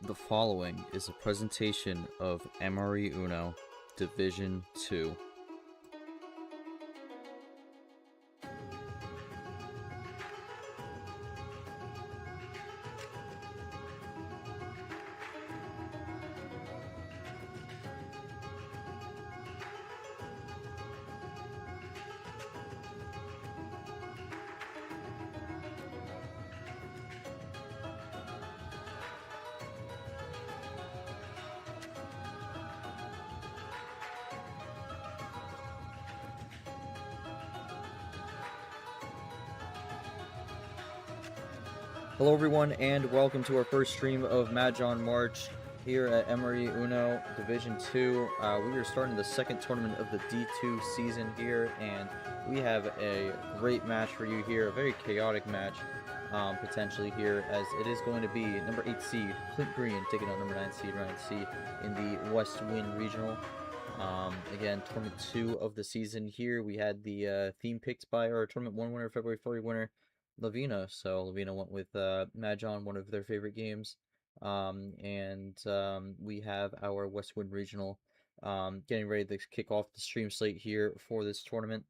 The following is a presentation of MRE UNO, Division 2. Hello everyone, and welcome to our first stream of Mahjong March here at MRE UNO Division 2. We are starting the second tournament of the D2 season here, and we have a great match for you here, a very chaotic match potentially here, as it is going to be number 8 seed Clint Green taking out number 9 seed Ryan C in the West Wind Regional. Again, tournament 2 of the season here. We had the theme picked by our tournament 1 winner, February 40 winner, Lavina. So Lavina went with Mahjong, one of their favorite games. We have our Westwood Regional getting ready to kick off the stream slate here for this tournament.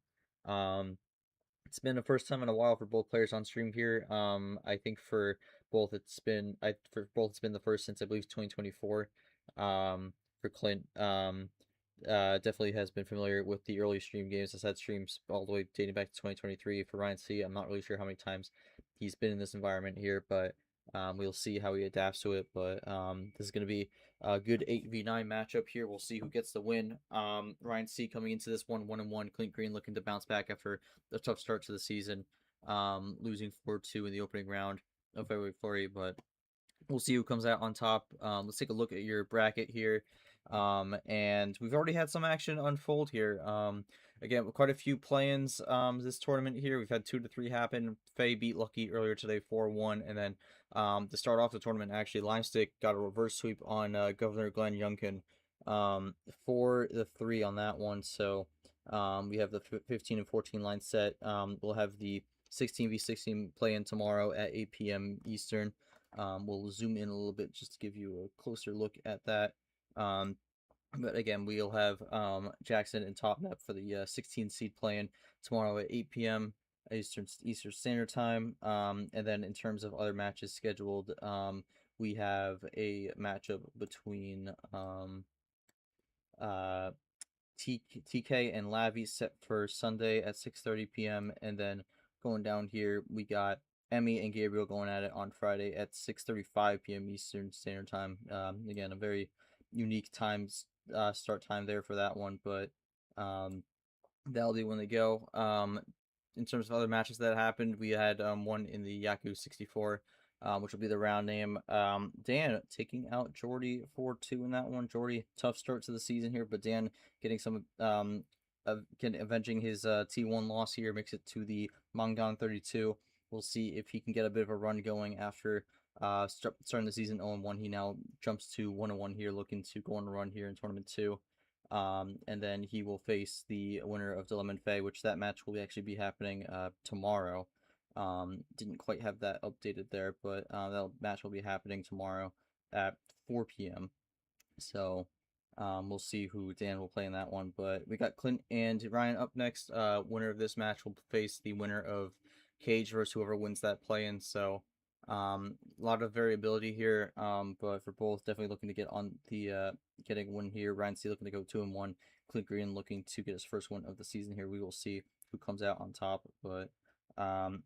It's been the first time in a while for both players on stream here. I think for both it's been the first since I believe 2024. For Clint, definitely has been familiar with the early stream games. Has had streams all the way dating back to 2023. For Ryan C, I'm not really sure how many times he's been in this environment here, but we'll see how he adapts to it. But this is going to be a good 8v9 matchup here. We'll see who gets the win. Ryan C coming into this one 1-1. Clint Green looking to bounce back after a tough start to the season, losing 4-2 in the opening round of February 40. But we'll see who comes out on top. Let's take a look at your bracket here. And we've already had some action unfold here. Again, quite a few play-ins this tournament here. We've had 2 to 3 happen. Faye beat Lucky earlier today 4-1, and then to start off the tournament, actually Limestick got a reverse sweep on Governor Glenn Youngkin 4-3 on that one. So we have the 15 and 14 line set. We'll have the 16v16 play-in tomorrow at 8 p.m. Eastern. We'll zoom in a little bit just to give you a closer look at that. But again, we'll have Jackson and Topnap for the 16 seed playing tomorrow at 8 p.m. Eastern Standard Time. And then in terms of other matches scheduled, we have a matchup between TK and Lavi set for Sunday at 6:30 p.m. And then going down here, we got Emmy and Gabriel going at it on Friday at 6:35 p.m. Eastern Standard Time. Again, a very unique start time there for that one, but that'll be when they go. In terms of other matches that happened, we had one in the YAKU 64, which will be the round name. Dan taking out Jordy 4-2 in that one. Jordy, tough start to the season here, but Dan getting some avenging his T1 loss here, makes it to the Mangan 32. We'll see if he can get a bit of a run going after starting the season 0-1. He now jumps to 1-1 here, looking to go on a run here in tournament 2. And then he will face the winner of Dilemma and Faye, which that match will actually be happening tomorrow. Didn't quite have that updated there, but that match will be happening tomorrow at 4 p.m. So we'll see who Dan will play in that one. But we got Clint and Ryan up next. Winner of this match will face the winner of Cage versus whoever wins that play-in. So a lot of variability here, but for both, definitely looking to get on the getting a win here. Ryan C looking to go 2-1. Clint Green looking to get his first win of the season here. We will see who comes out on top. But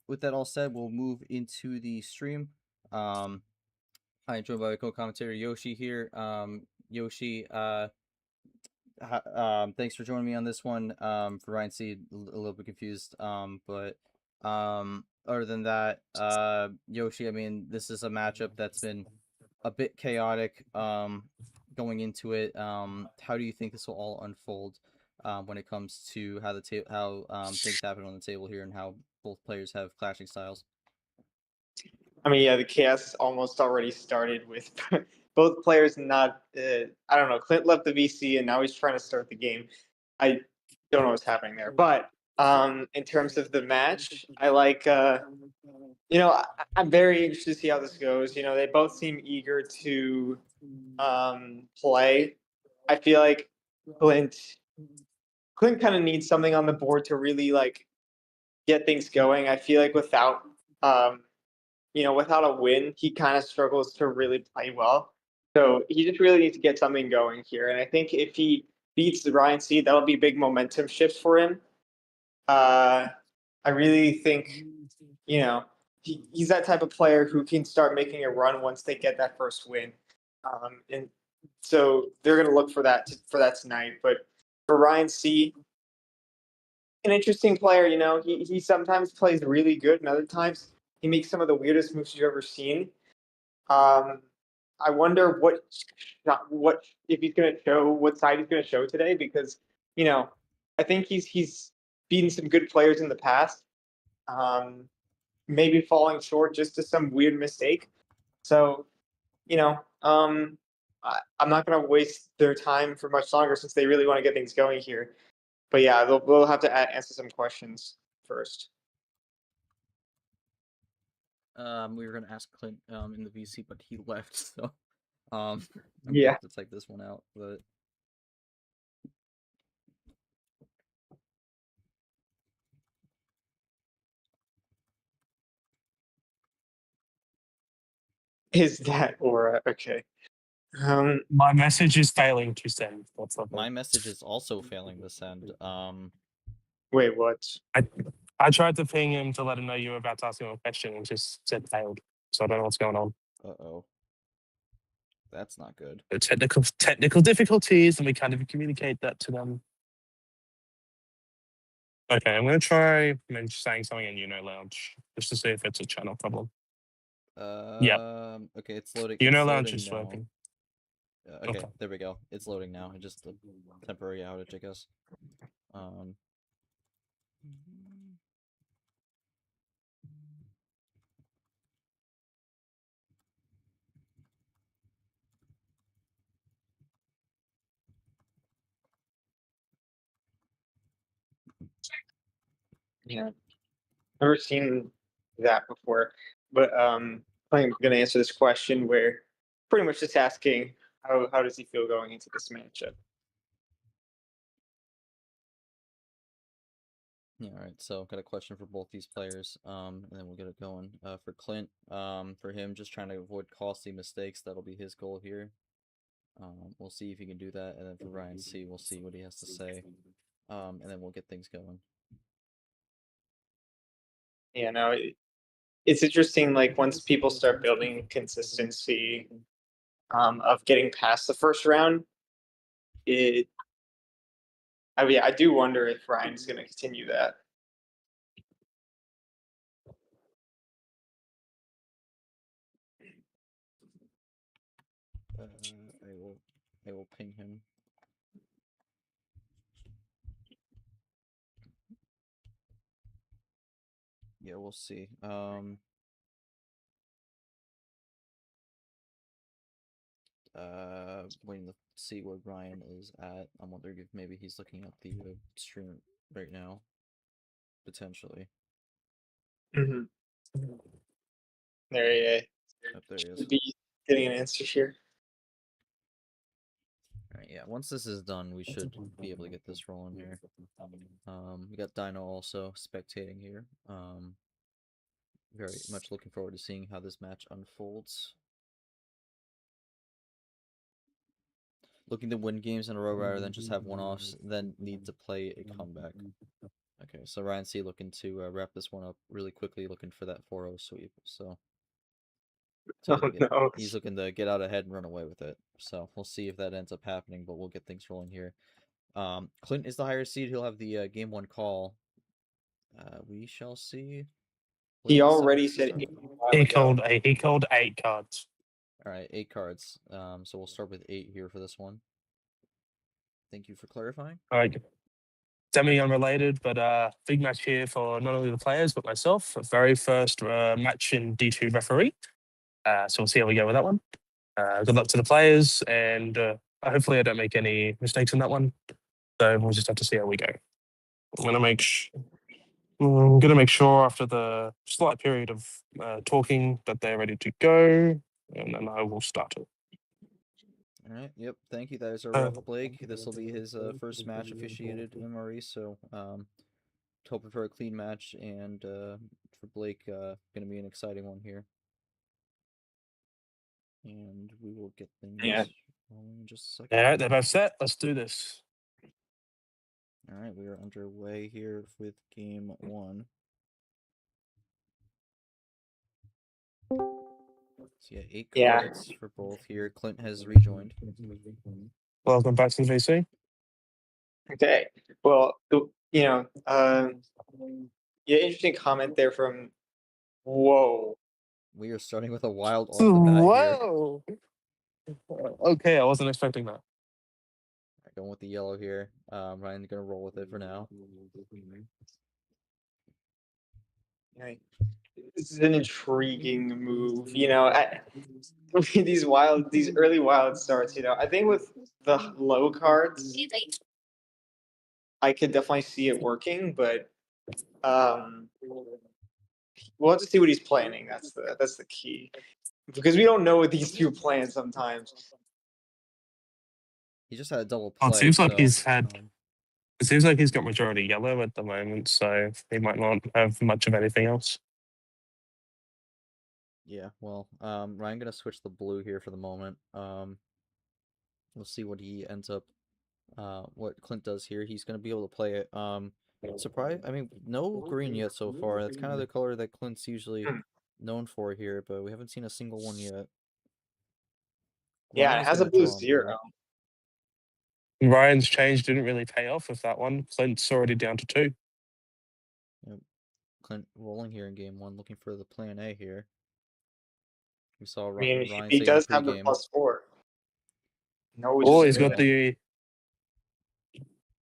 with that all said, we'll move into the stream. I am joined by my co-commentator Yoshi here. Yoshi, thanks for joining me on this one. For Ryan C, a little bit confused. But other than that, Yoshi, I mean, this is a matchup that's been a bit chaotic going into it. How do you think this will all unfold when it comes to how things happen on the table here and how both players have clashing styles? I mean, yeah, the chaos almost already started with both players not. I don't know. Clint left the VC and now he's trying to start the game. I don't know what's happening there, but In terms of the match, I like. I'm very interested to see how this goes. They both seem eager to play. I feel like Clint Clint kind of needs something on the board to really like get things going. I feel like without a win, he kind of struggles to really play well. So he just really needs to get something going here. And I think if he beats the Ryan C, that'll be big momentum shifts for him. I really think, he's that type of player who can start making a run once they get that first win. And so they're going to look for that tonight. But for Ryan C, an interesting player. He sometimes plays really good, and other times he makes some of the weirdest moves you've ever seen. I wonder what if he's going to show, what side he's going to show today, because I think he's beaten some good players in the past. Maybe falling short just to some weird mistake. So, I'm not going to waste their time for much longer since they really want to get things going here. But yeah, they'll have to answer some questions first. We were gonna ask Clint in the VC, but he left, so I'm gonna Yeah. have to take this one out. But Is that Aura? Okay. My message is failing to send. What's up? my message is also failing to send. Wait, what? I tried to ping him to let him know you were about to ask him a question and just said failed. So I don't know what's going on. Uh-oh. That's not good. The technical difficulties, and we can't even communicate that to them. Okay, I'm going to try saying something in UNO Lounge just to see if it's a channel problem. Okay, it's loading. UNO it's Lounge loading is now. working. Okay, there we go. It's loading now. It's just a temporary outage, I guess. Yeah, never seen that before. But I'm going to answer this question where pretty much just asking how does he feel going into this matchup. Yeah, all right. So, got a question for both these players, and then we'll get it going. For Clint, for him, just trying to avoid costly mistakes. That'll be his goal here. We'll see if he can do that, and then for Ryan C, we'll see what he has to say, and then we'll get things going. Yeah, no, it's interesting. Like once people start building consistency of getting past the first round, I do wonder if Ryan's going to continue that. I will ping him. Yeah, we'll see. Waiting to see where Ryan is at. I'm wondering if maybe he's looking at the stream right now, potentially. Mm-hmm. There he is. Oh, there he is. Should be getting an answer here. Alright, yeah, once this is done, we should be able to get this rolling here. We got Dino also spectating here. Very much looking forward to seeing how this match unfolds. Looking to win games in a row rather than just have one-offs, then need to play a comeback. Okay, so Ryan C looking to wrap this one up really quickly, looking for that 4-0 sweep. So No. he's looking to get out ahead and run away with it. So we'll see if that ends up happening, but we'll get things rolling here. Clint is the higher seed. He'll have the game 1 call. We shall see. He already said he called 8 cards. All right, 8 cards. So we'll start with 8 here for this one. Thank you for clarifying. All right. Semi unrelated, but big match here for not only the players but myself. Very first match in D2 referee. So we'll see how we go with that one. Good luck to the players, and hopefully I don't make any mistakes in that one. So we'll just have to see how we go. I'm gonna make sure after the slight period of talking that they're ready to go, and then I will start it. All right. Yep. Thank you. That is our Uh, ref, Blake. This will be his first match officiated in MRE. So, hoping for a clean match, and for Blake, gonna be an exciting one here. And we will get things rolling in just a second. All right, they're both set. Let's do this. All right, we are underway here with game one. So yeah, 8 cards for both here. Clint has rejoined. Welcome back to the VC. Okay. Well, yeah, interesting comment there from. Whoa. We are starting with a wild off the bat here. Whoa! Okay, I wasn't expecting that. All right, going with the yellow here. Ryan's gonna roll with it for now. Okay. This is an intriguing move. These early wild starts. I think with the low cards, I could definitely see it working, but we'll have to see what he's planning. That's the key, because we don't know what these two plan sometimes. He just had a double Oh, play. it seems like so, he's had. It seems like he's got majority yellow at the moment, so he might not have much of anything else. Yeah, well, Ryan gonna switch the blue here for the moment. We'll see what he ends up, what Clint does here. He's gonna be able to play it. Surprise! I mean, no green yet so far. That's kind of the color that Clint's usually known for here, but we haven't seen a single one yet. Yeah, Ryan it is has a gonna blue draw on 0. Ryan's change didn't really pay off with that one. Clint's already down to 2. Yep. Clint rolling here in game one, looking for the plan A here. We saw Ryan he say does in have the pregame. +4. No, Oh, he's got the.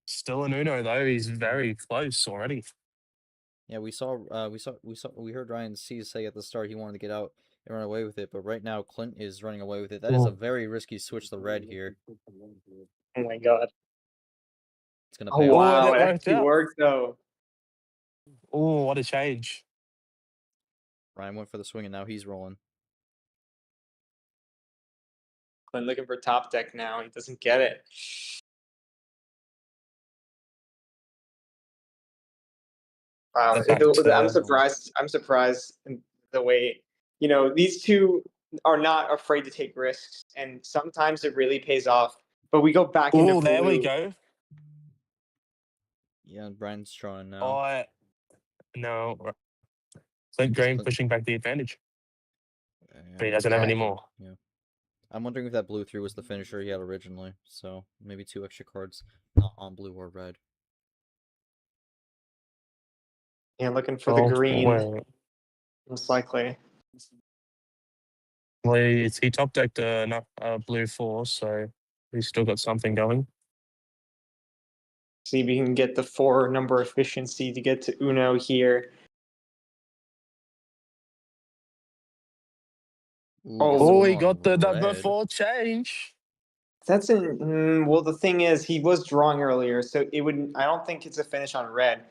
Still an Uno though. He's very close already. Yeah, we heard Ryan say at the start he wanted to get out and run away with it, but right now Clint is running away with it. That is a very risky switch to red here. Oh my god. It's gonna Oh pay off. wow, it it worked actually out. worked though. Oh, what a change. Ryan went for the swing and now he's rolling. Clint looking for top deck now. He doesn't get it. Wow, I'm surprised. I'm surprised in the way these two are not afraid to take risks, and sometimes it really pays off. But we go back into Oh, blue. there we go. Yeah, Brian's trying now. Oh, no. Clint Green pushing back the advantage. But he doesn't have any more. Yeah. I'm wondering if that blue 3 was the finisher he had originally. So maybe 2 extra cards, not on blue or red. Yeah, looking for the green. Well, Most likely. Well, he top decked a blue 4, so he's still got something going. See if we can get the 4 number efficiency to get to Uno here. Oh, he got the number 4 change. That's well, the thing is, he was drawing earlier, so it would. I don't think it's a finish on red.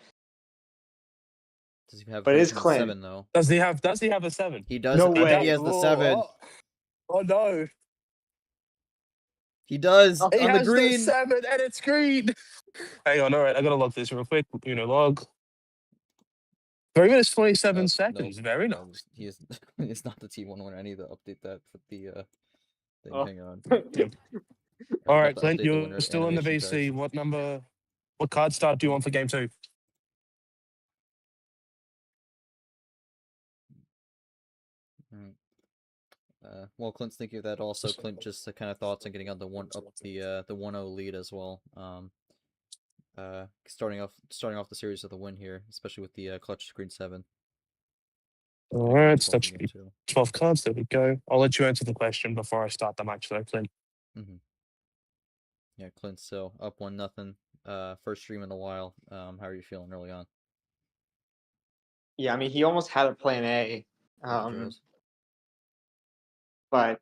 Does he have? But it is Clint. 7 though. Does he have a 7? He does. No I way. think he has the 7. Oh no. He does He on the has green. The 7 and it's green. Hang on, all right, I gotta log this real quick. Log. 3 minutes 27 seconds. Nope. Very nice. He is. It's not the T1 winner. I need to update that for the thing. Oh. Hang on. All right, Clint, you're still in the VC. Cards. What card start do you want for game 2? Well, Clint's thinking of that also. Clint just kind of thoughts on getting on the 1-0 lead as well. Starting off the series with a win here, especially with the clutch screen 7. All right, that should be 12 cards. There we go. I'll let you answer the question before I start the match, though, Clint. Mm-hmm. Yeah, Clint's still up 1-0. First stream in a while. How are you feeling early on? Yeah, I mean, he almost had a plan A. But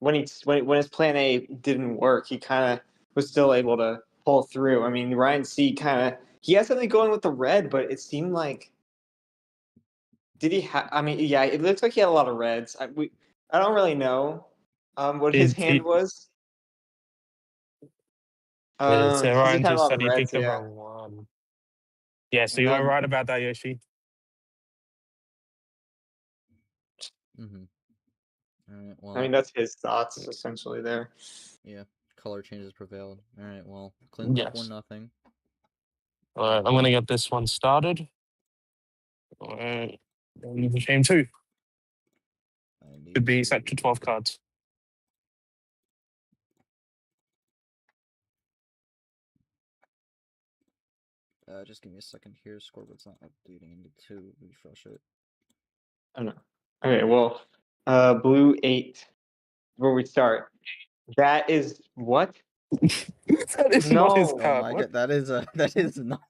when his plan A didn't work, he kind of was still able to pull through. I mean, Ryan C kind of he had something going with the red, but it seemed like did he have? I mean, yeah, it looks like he had a lot of reds. I don't really know what his hand was. So He Ryan just had a just lot said of he picked reds. the Yeah. wrong one. Yeah, so you No, were right about that, Yoshi. Mm-hmm. All right. Well. I mean, that's his thoughts essentially there. Yeah. Color changes prevailed. All right. Well, Clint up Yes. 1-0. All right, I'm gonna get this one started. All right, game 2 I need could be to. set to 12 cards. Just give me a second here. Scoreboard's not updating. I need to refresh it. I don't know. Okay, well, blue 8, where we start. That is what? That is not his No. Oh card. my What? god, that is not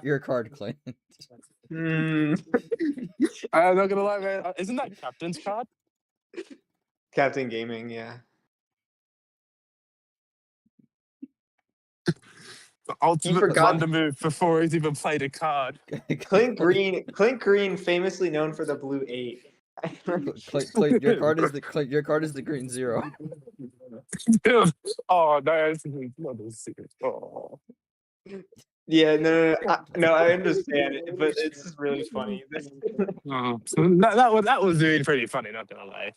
your card, Clint. Hmm. I'm not gonna lie, man. Isn't that captain's card? Captain Gaming, yeah. The ultimate forgot- blunder move before he's even played a card. Clint Green, famously known for the blue 8. Clint, your card is the green 0. Oh no, it's not as serious. Oh. Yeah, no, I understand it, but it's just really funny. So that was really pretty funny, not gonna lie.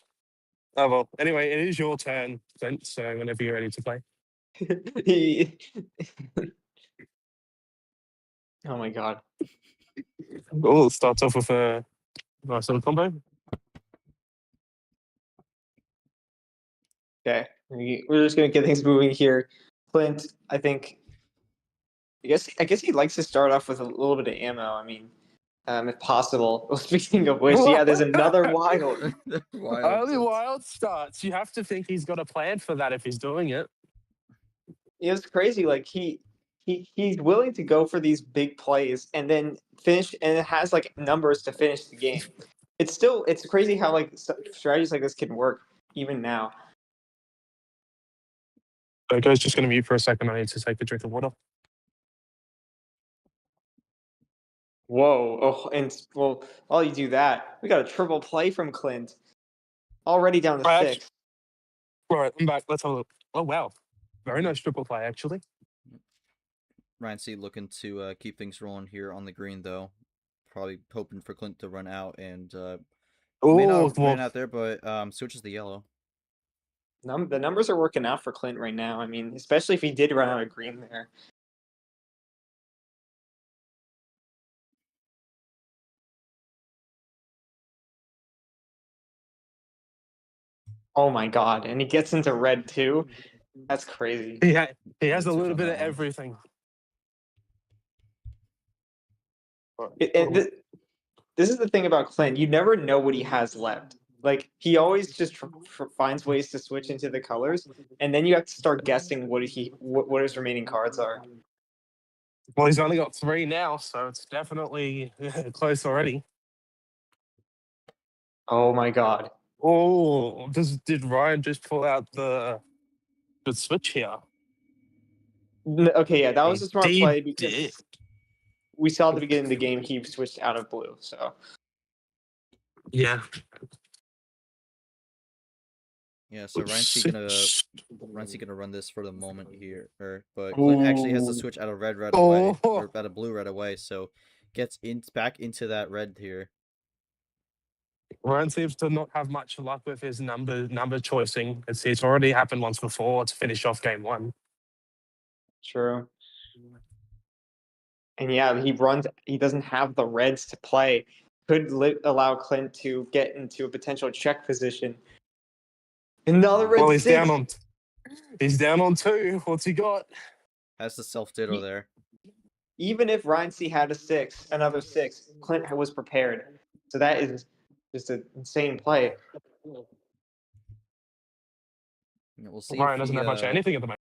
Oh well. Anyway, it is your turn, Clint. So whenever you're ready to play. He- oh my god. Oh, it starts off with a nice little combo. Okay, we're just gonna get things moving here. Clint, I guess he likes to start off with a little bit of ammo. I mean, if possible. Speaking of which, yeah, there's another wild. Only wild starts. You have to think he's got a plan for that if he's doing it. It's crazy. Like he's willing to go for these big plays and then finish, and it has like numbers to finish the game. It's crazy how like strategies like this can work even now. So Go's just going to mute for a second. I need to take a drink of water. Whoa! Oh, and well, while you do that, we got a triple play from Clint. Already down to Right. 6. All right, I'm back. Let's have a look. Oh wow, very nice triple play actually. Ryan C looking to keep things rolling here on the green though. Probably hoping for Clint to run out and may Oh, not well, run out there, but switches the yellow. The numbers are working out for Clint right now. I mean, especially if he did run out of green there. Oh my god! And he gets into red too. That's crazy. he has a Switch little on bit of that one. everything. This is the thing about Clint. You never know what he has left. Like he always just finds ways to switch into the colors, and then you have to start guessing what his remaining cards are. Well, he's only got 3 now, so it's definitely close already. Oh my god! Oh, did Ryan just pull out the switch here? Okay, yeah, that was a smart play Did. because we saw at the beginning of the game he switched out of blue. So Yeah. Yeah, so Ryan C gonna run this for the moment here, but Clint actually has to Ooh. switch out of red right away, Oh. or out of blue right away, so gets back into that red here. Ryan seems to not have much luck with his number choicing. It's already happened once before to finish off game 1. True. And yeah, he doesn't have the reds to play. Could allow Clint to get into a potential check position. Another red Well, 6. he's down on 2. What's he got? Has the self ditto there. Even if Ryan C had another 6, Clint was prepared. So that is just an insane play. We'll see Ryan if doesn't have much of anything at the moment.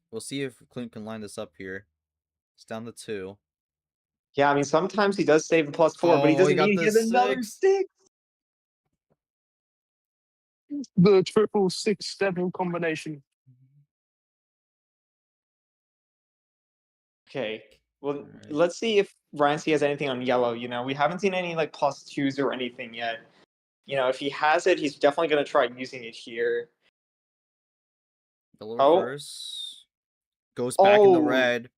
We'll see if Clint can line this up here. It's down to 2. Yeah, I mean sometimes he does save a +4, but he doesn't got need. the He has another 6. 6. The 666 combination. Okay, Well, Alright. let's see if Ryan C has anything on yellow. We haven't seen any like +2s or anything yet. If he has it, he's definitely going to try using it here. Yellow Oh, reverse. Goes back in the oh, red.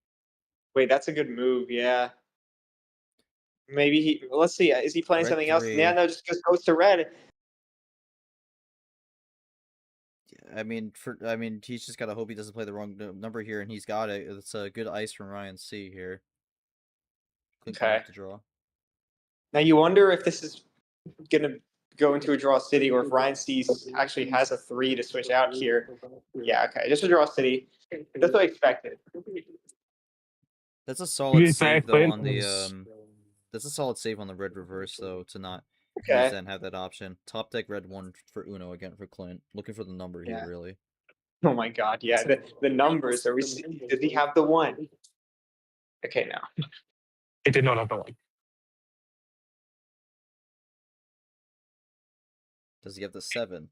wait, that's a good move. Yeah. Maybe let's see. Is he playing Red something else? 3. Yeah, no, just goes to red. I mean, he's just gotta hope he doesn't play the wrong number here, and he's got it. It's a good ice from Ryan C here. Clint gonna Okay. have to draw. Now you wonder if this is going to go into a draw city or if Ryan C actually has a 3 to switch out here. Yeah, okay. Just a draw city. That's what I expected. That's a solid be fair, save though Clint on the was- That's a solid save on the red reverse though to not use Okay. that and have that option. Top deck red 1 for Uno again for Clint. Looking for the number Yeah. here really. Oh my god, yeah. The numbers. Does he have the 1? Okay, no. He did not have the one. Does he have the 7?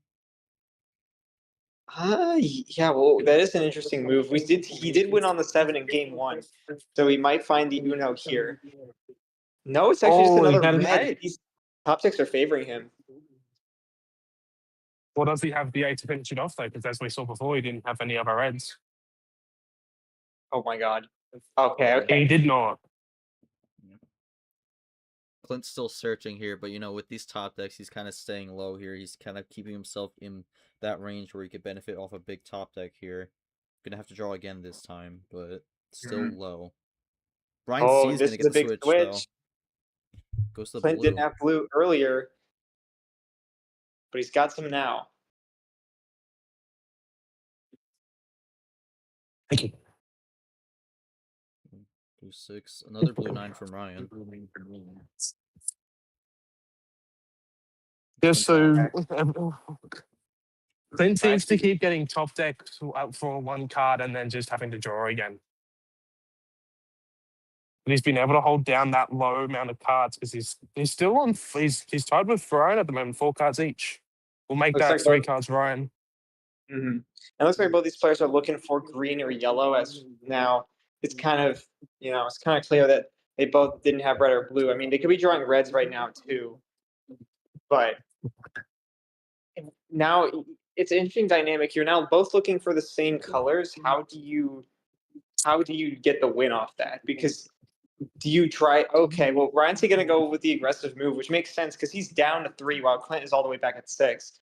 Yeah, well, that is an interesting move. He did win on the 7 in game 1. So he might find the Uno here. No, it's actually just Oh, he another got an red. 8. These top decks are favoring him. Well, does he have the 8 to finish it off, though? Because as we saw before, he didn't have any other reds. Oh my god. Okay, okay. He did not. Clint's still searching here, but with these top decks, he's kind of staying low here. He's kind of keeping himself in that range where he could benefit off a big top deck here. Gonna have to draw again this time, but still low. Ryan C Oh, is this gonna is get a the big switch switch. though. Goes to the Clint didn't blue. have blue earlier, but he's got some now. Thank you. Blue 6. Another blue 9 from Ryan. Yeah, Clint's so off. Clint seems to keep getting top deck out for one card and then just having to draw again. But he's been able to hold down that low amount of cards because he's still on. He's tied with Ryan at the moment, 4 cards each. We'll make Looks that like 3 both. cards Ryan. It looks like both these players are looking for green or yellow. As now, it's kind of clear that they both didn't have red or blue. I mean, they could be drawing reds right now too, but now it's an interesting dynamic. You're now both looking for the same colors. How do you get the win off that? Because do you try? Okay, well, Ryan's going to go with the aggressive move, which makes sense because he's down to 3 while Clint is all the way back at 6.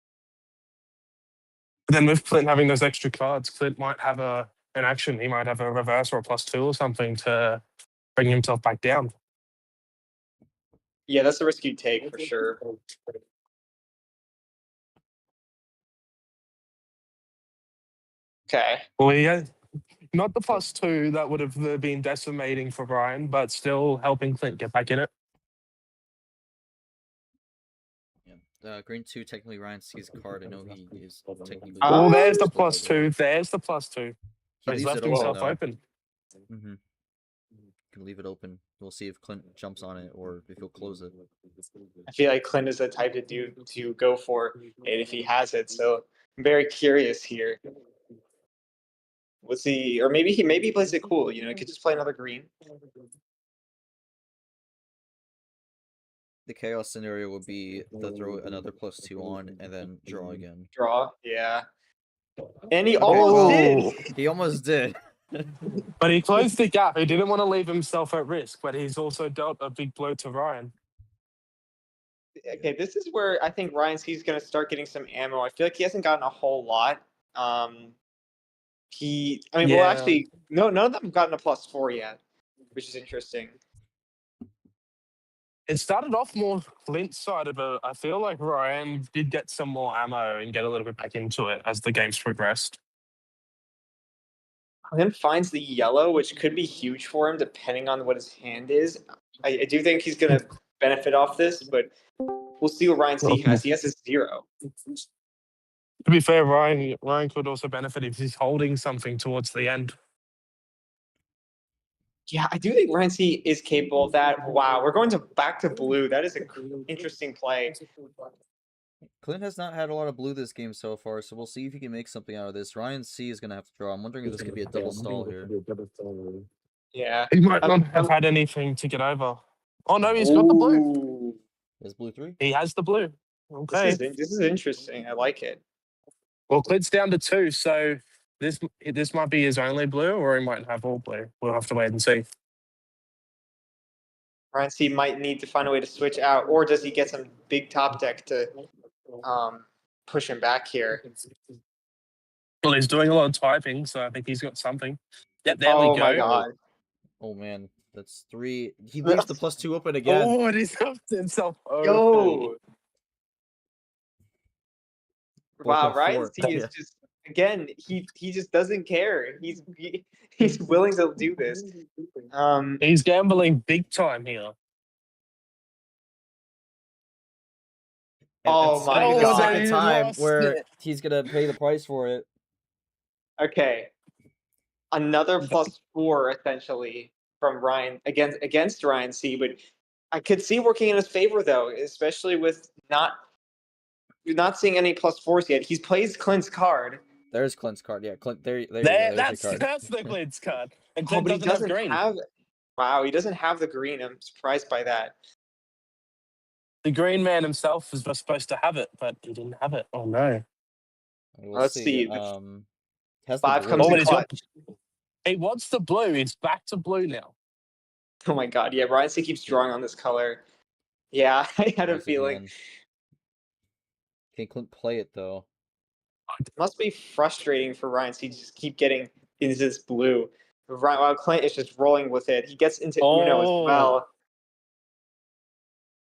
But then with Clint having those extra cards, Clint might have an action. He might have a reverse or a +2 or something to bring himself back down. Yeah, that's the risk you take for sure. Okay. Well, yeah, not the +2 that would have been decimating for Ryan, but still helping Clint get back in it. Yeah. Green 2, technically Ryan C's card. I know he is technically. Oh, there's the Oh. +2. There's the +2. He He's leaves left it open himself though. open. Can leave it open. We'll see if Clint jumps on it or if he'll close it. I feel like Clint is the type to go for it if he has it. So I'm very curious here. We'll see, or maybe he plays it cool. He could just play another green. The chaos scenario would be to throw another +2 on and then draw again. Draw, yeah. And he Okay, almost well, did. He almost did. But he closed the gap. He didn't want to leave himself at risk, but he's also dealt a big blow to Ryan. Okay, this is where I think Ryan C's going to start getting some ammo. I feel like he hasn't gotten a whole lot. Well, actually, no, none of them have gotten a +4 yet, which is interesting. It started off more Clint's side, but I feel like Ryan did get some more ammo and get a little bit back into it as the games progressed. Clint finds the yellow, which could be huge for him depending on what his hand is. I do think he's going to benefit off this, but we'll see what Ryan C has. He has a 0. To be fair, Ryan could also benefit if he's holding something towards the end. Yeah, I do think Ryan C is capable of that. Wow, we're going back to blue. That is an interesting play. Clint has not had a lot of blue this game so far, so we'll see if he can make something out of this. Ryan C is going to have to draw. I'm wondering if this could be a double stall here. Yeah. He might Um, not have um, had anything to get over. Oh no, he's got the blue. ooh, Is blue 3? He has the blue. Okay. this is interesting. I like it. Well, Clint's down to 2, so this might be his only blue, or he might have all blue. We'll have to wait and see. Ryan C might need to find a way to switch out, or does he get some big top deck to push him back here? Well, he's doing a lot of typing, so I think he's got something. Yep, there we Oh my go. god. Oh man, that's 3. He leaves the +2 open again. Oh, and he's up to himself. Yo. Wow, 4.4. Ryan C is Yeah. just again, he just doesn't care. He's willing to do this. He's gambling big time here. Oh It's my gonna be the God. second He time lost where it. he's gonna pay the price for it. Okay. Another +4 essentially from Ryan against Ryan C, but I could see working in his favor though, especially with not seeing any +4s yet. He plays Clint's card. There's Clint's card. Yeah, Clint. There you go. There's your card. That's the Clint's card. And Oh, Clint but he doesn't have doesn't green. have. Wow, he doesn't have the green. I'm surprised by that. The green man himself was supposed to have it, but he didn't have it. Oh no. We'll Let's see. see. Has the 5 blue. comes Oh, in but he's got. clutch. He wants the blue. He's back to blue now. Oh my god, yeah, Ryan C keeps drawing on this color. Yeah, I had a Draws feeling. again. Can Clint play it though? It must be frustrating for Ryan C to just keep getting into this blue. While Clint is just rolling with it. He gets into Uno as well.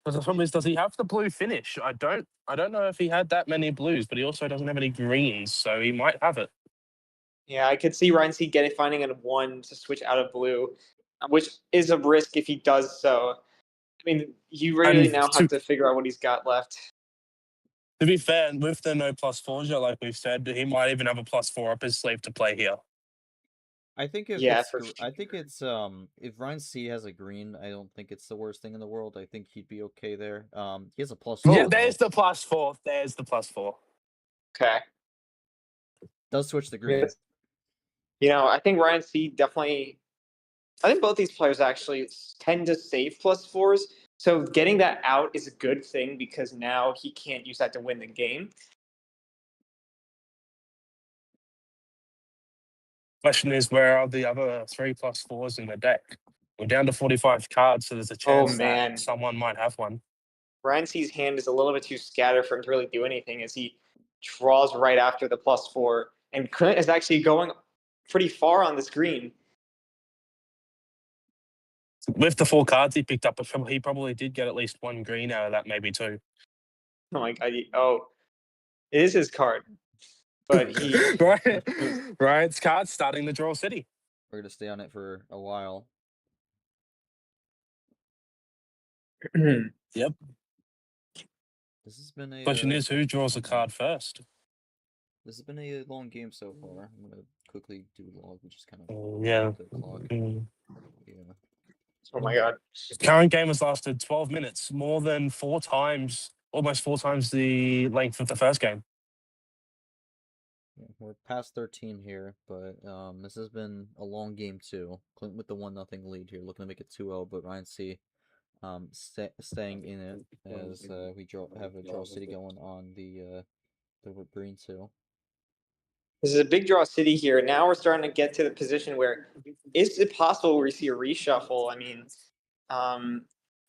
But the problem is, does he have the blue finish? I don't know if he had that many blues, but he also doesn't have any greens, so he might have it. Yeah, I could see Ryan C finding a 1 to switch out of blue, which is a risk if he does so. I mean, you really And now have to figure out what he's got left. To be fair, with the no +4s, like we've said, he might even have a +4 up his sleeve to play here. I think if Yeah, it's for sure. I think it's if Ryan C has a green, I don't think it's the worst thing in the world. I think he'd be okay there. He has a +4. Yeah, though. there's the +4. There's the +4. Okay. Does switch the green. I think Ryan C definitely. I think both these players actually tend to save +4s. So getting that out is a good thing because now he can't use that to win the game. Question is, where are the other 3 +4s in the deck? We're down to 45 cards, so there's a chance man. that someone might have one. Ryan C's hand is a little bit too scattered for him to really do anything as he draws right after the +4. And Clint is actually going pretty far on the screen. With the 4 cards he picked up, he probably did get at least 1 green out of that, maybe 2. Oh my god! It is his card, but he. Ryan's card starting the draw city. We're gonna stay on it for a while. Yep. This has been a Question is, who draws a card first? This has been a long game so far. I'm gonna quickly do log, which is kind of Yeah. the clock. Yeah. Oh my god! Current game has lasted 12 minutes, more than 4 times, almost 4 times the length of the first game. Yeah, we're past 13 here, but this has been a long game too. Clint with the 1-0 lead here, looking to make it 2-0, but Ryan C staying in it as we have a draw city going on the green too. This is a big draw city here. Now we're starting to get to the position where is it possible we see a reshuffle? I mean,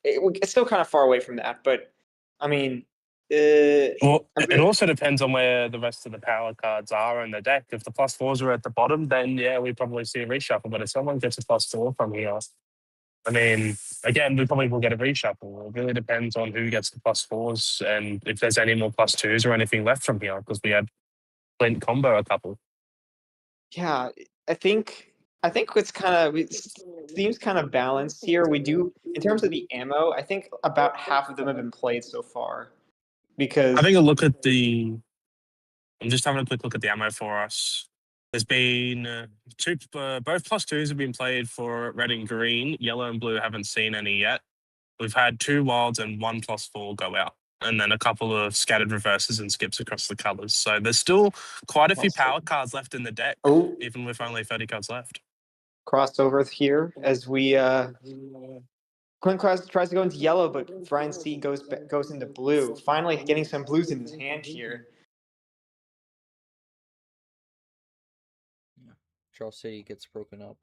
it's still kind of far away from that, but I mean, Well, it also depends on where the rest of the power cards are in the deck. If the +4s are at the bottom, then yeah, we probably see a reshuffle. But if someone gets a +4 from here, I mean, again, we probably will get a reshuffle. It really depends on who gets the +4s and if there's any more +2s or anything left from here, because we had Clint combo a couple. yeah, I think it seems kind of balanced here. We do in terms of the ammo. I think about half of them have been played so far because Having a look at I'm just having a quick look at the ammo for us. There's been both +2s have been played for red and green. Yellow and blue haven't seen any yet. We've had 2 wilds and 1 +4 go out, and then a couple of scattered reverses and skips across the colors. So there's still quite a few power cards left in the deck, oh even with only 30 cards left. crossover here as we Clint tries to go into yellow, but Ryan C goes into blue. Finally getting some blues in his hand here. Yeah. Charles City gets broken up.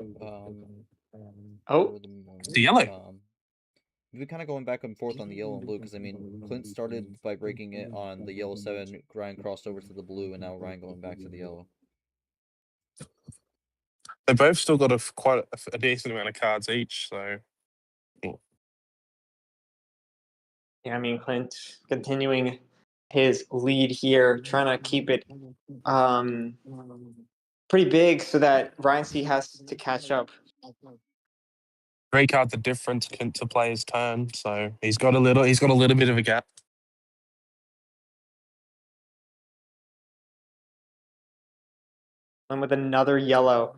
Oh, for the moment. The yellow. We've been kind of going back and forth on the yellow and blue because I mean Clint started by breaking it on the yellow 7. Ryan crossed over to the blue, and now Ryan going back to the yellow. They both still got quite a decent amount of cards each, so. yeah, I mean Clint continuing his lead here, trying to keep it pretty big so that Ryan C has to catch up. 3 cards are different to play his turn, so he's got a little bit of a gap. And with another yellow,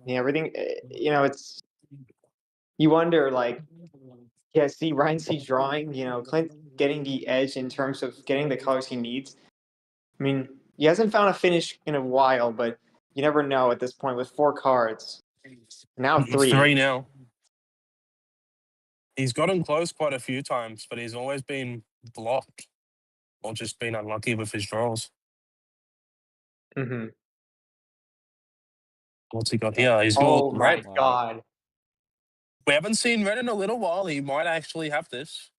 yeah, everything. You know, it's you wonder like, yeah, see Ryan C drawing. You know, Clint getting the edge in terms of getting the colors he needs. I mean, he hasn't found a finish in a while, but you never know at this point with 4 cards. Now 3. 3 now. He's gotten close quite a few times, but he's always been blocked or just been unlucky with his draws. Mm-hmm. What's he got here? He's Oh got my red. god! We haven't seen red in a little while. He might actually have this.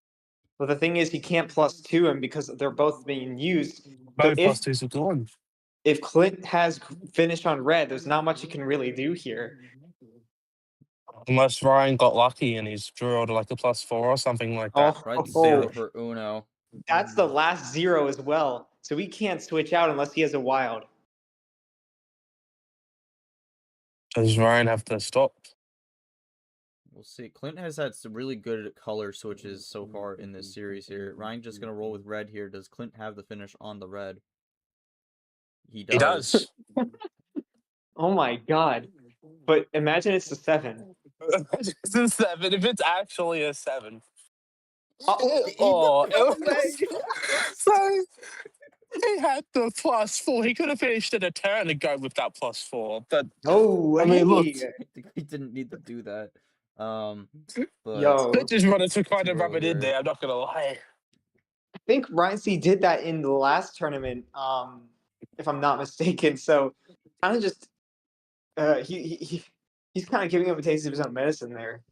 Well, the thing is, he can't +2 him because they're both being used. Both So if +2s are gone. if Clint has finished on red, there's not much he can really do here. Unless Ryan got lucky and he's drew like a +4 or something like that. Right, 0 for Uno. That's the last 0 as well. So he can't switch out unless he has a wild. Does Ryan have to stop? We'll see. Clint has had some really good color switches so far in this series here. Ryan just gonna roll with red here. Does Clint have the finish on the red? He does. He does. Oh my god! But imagine it's a 7. It's a 7. If it's actually a 7. No way! So he had the +4. He could have finished in a turn and go with that +4. But No, I mean, look, He didn't need to do that. But Yo, they just wanted to kind of roll rub it in here. there. I'm not gonna lie. I think Ryan C did that in the last tournament, if I'm not mistaken. So kind of just he's kind of giving him a taste of his own medicine there.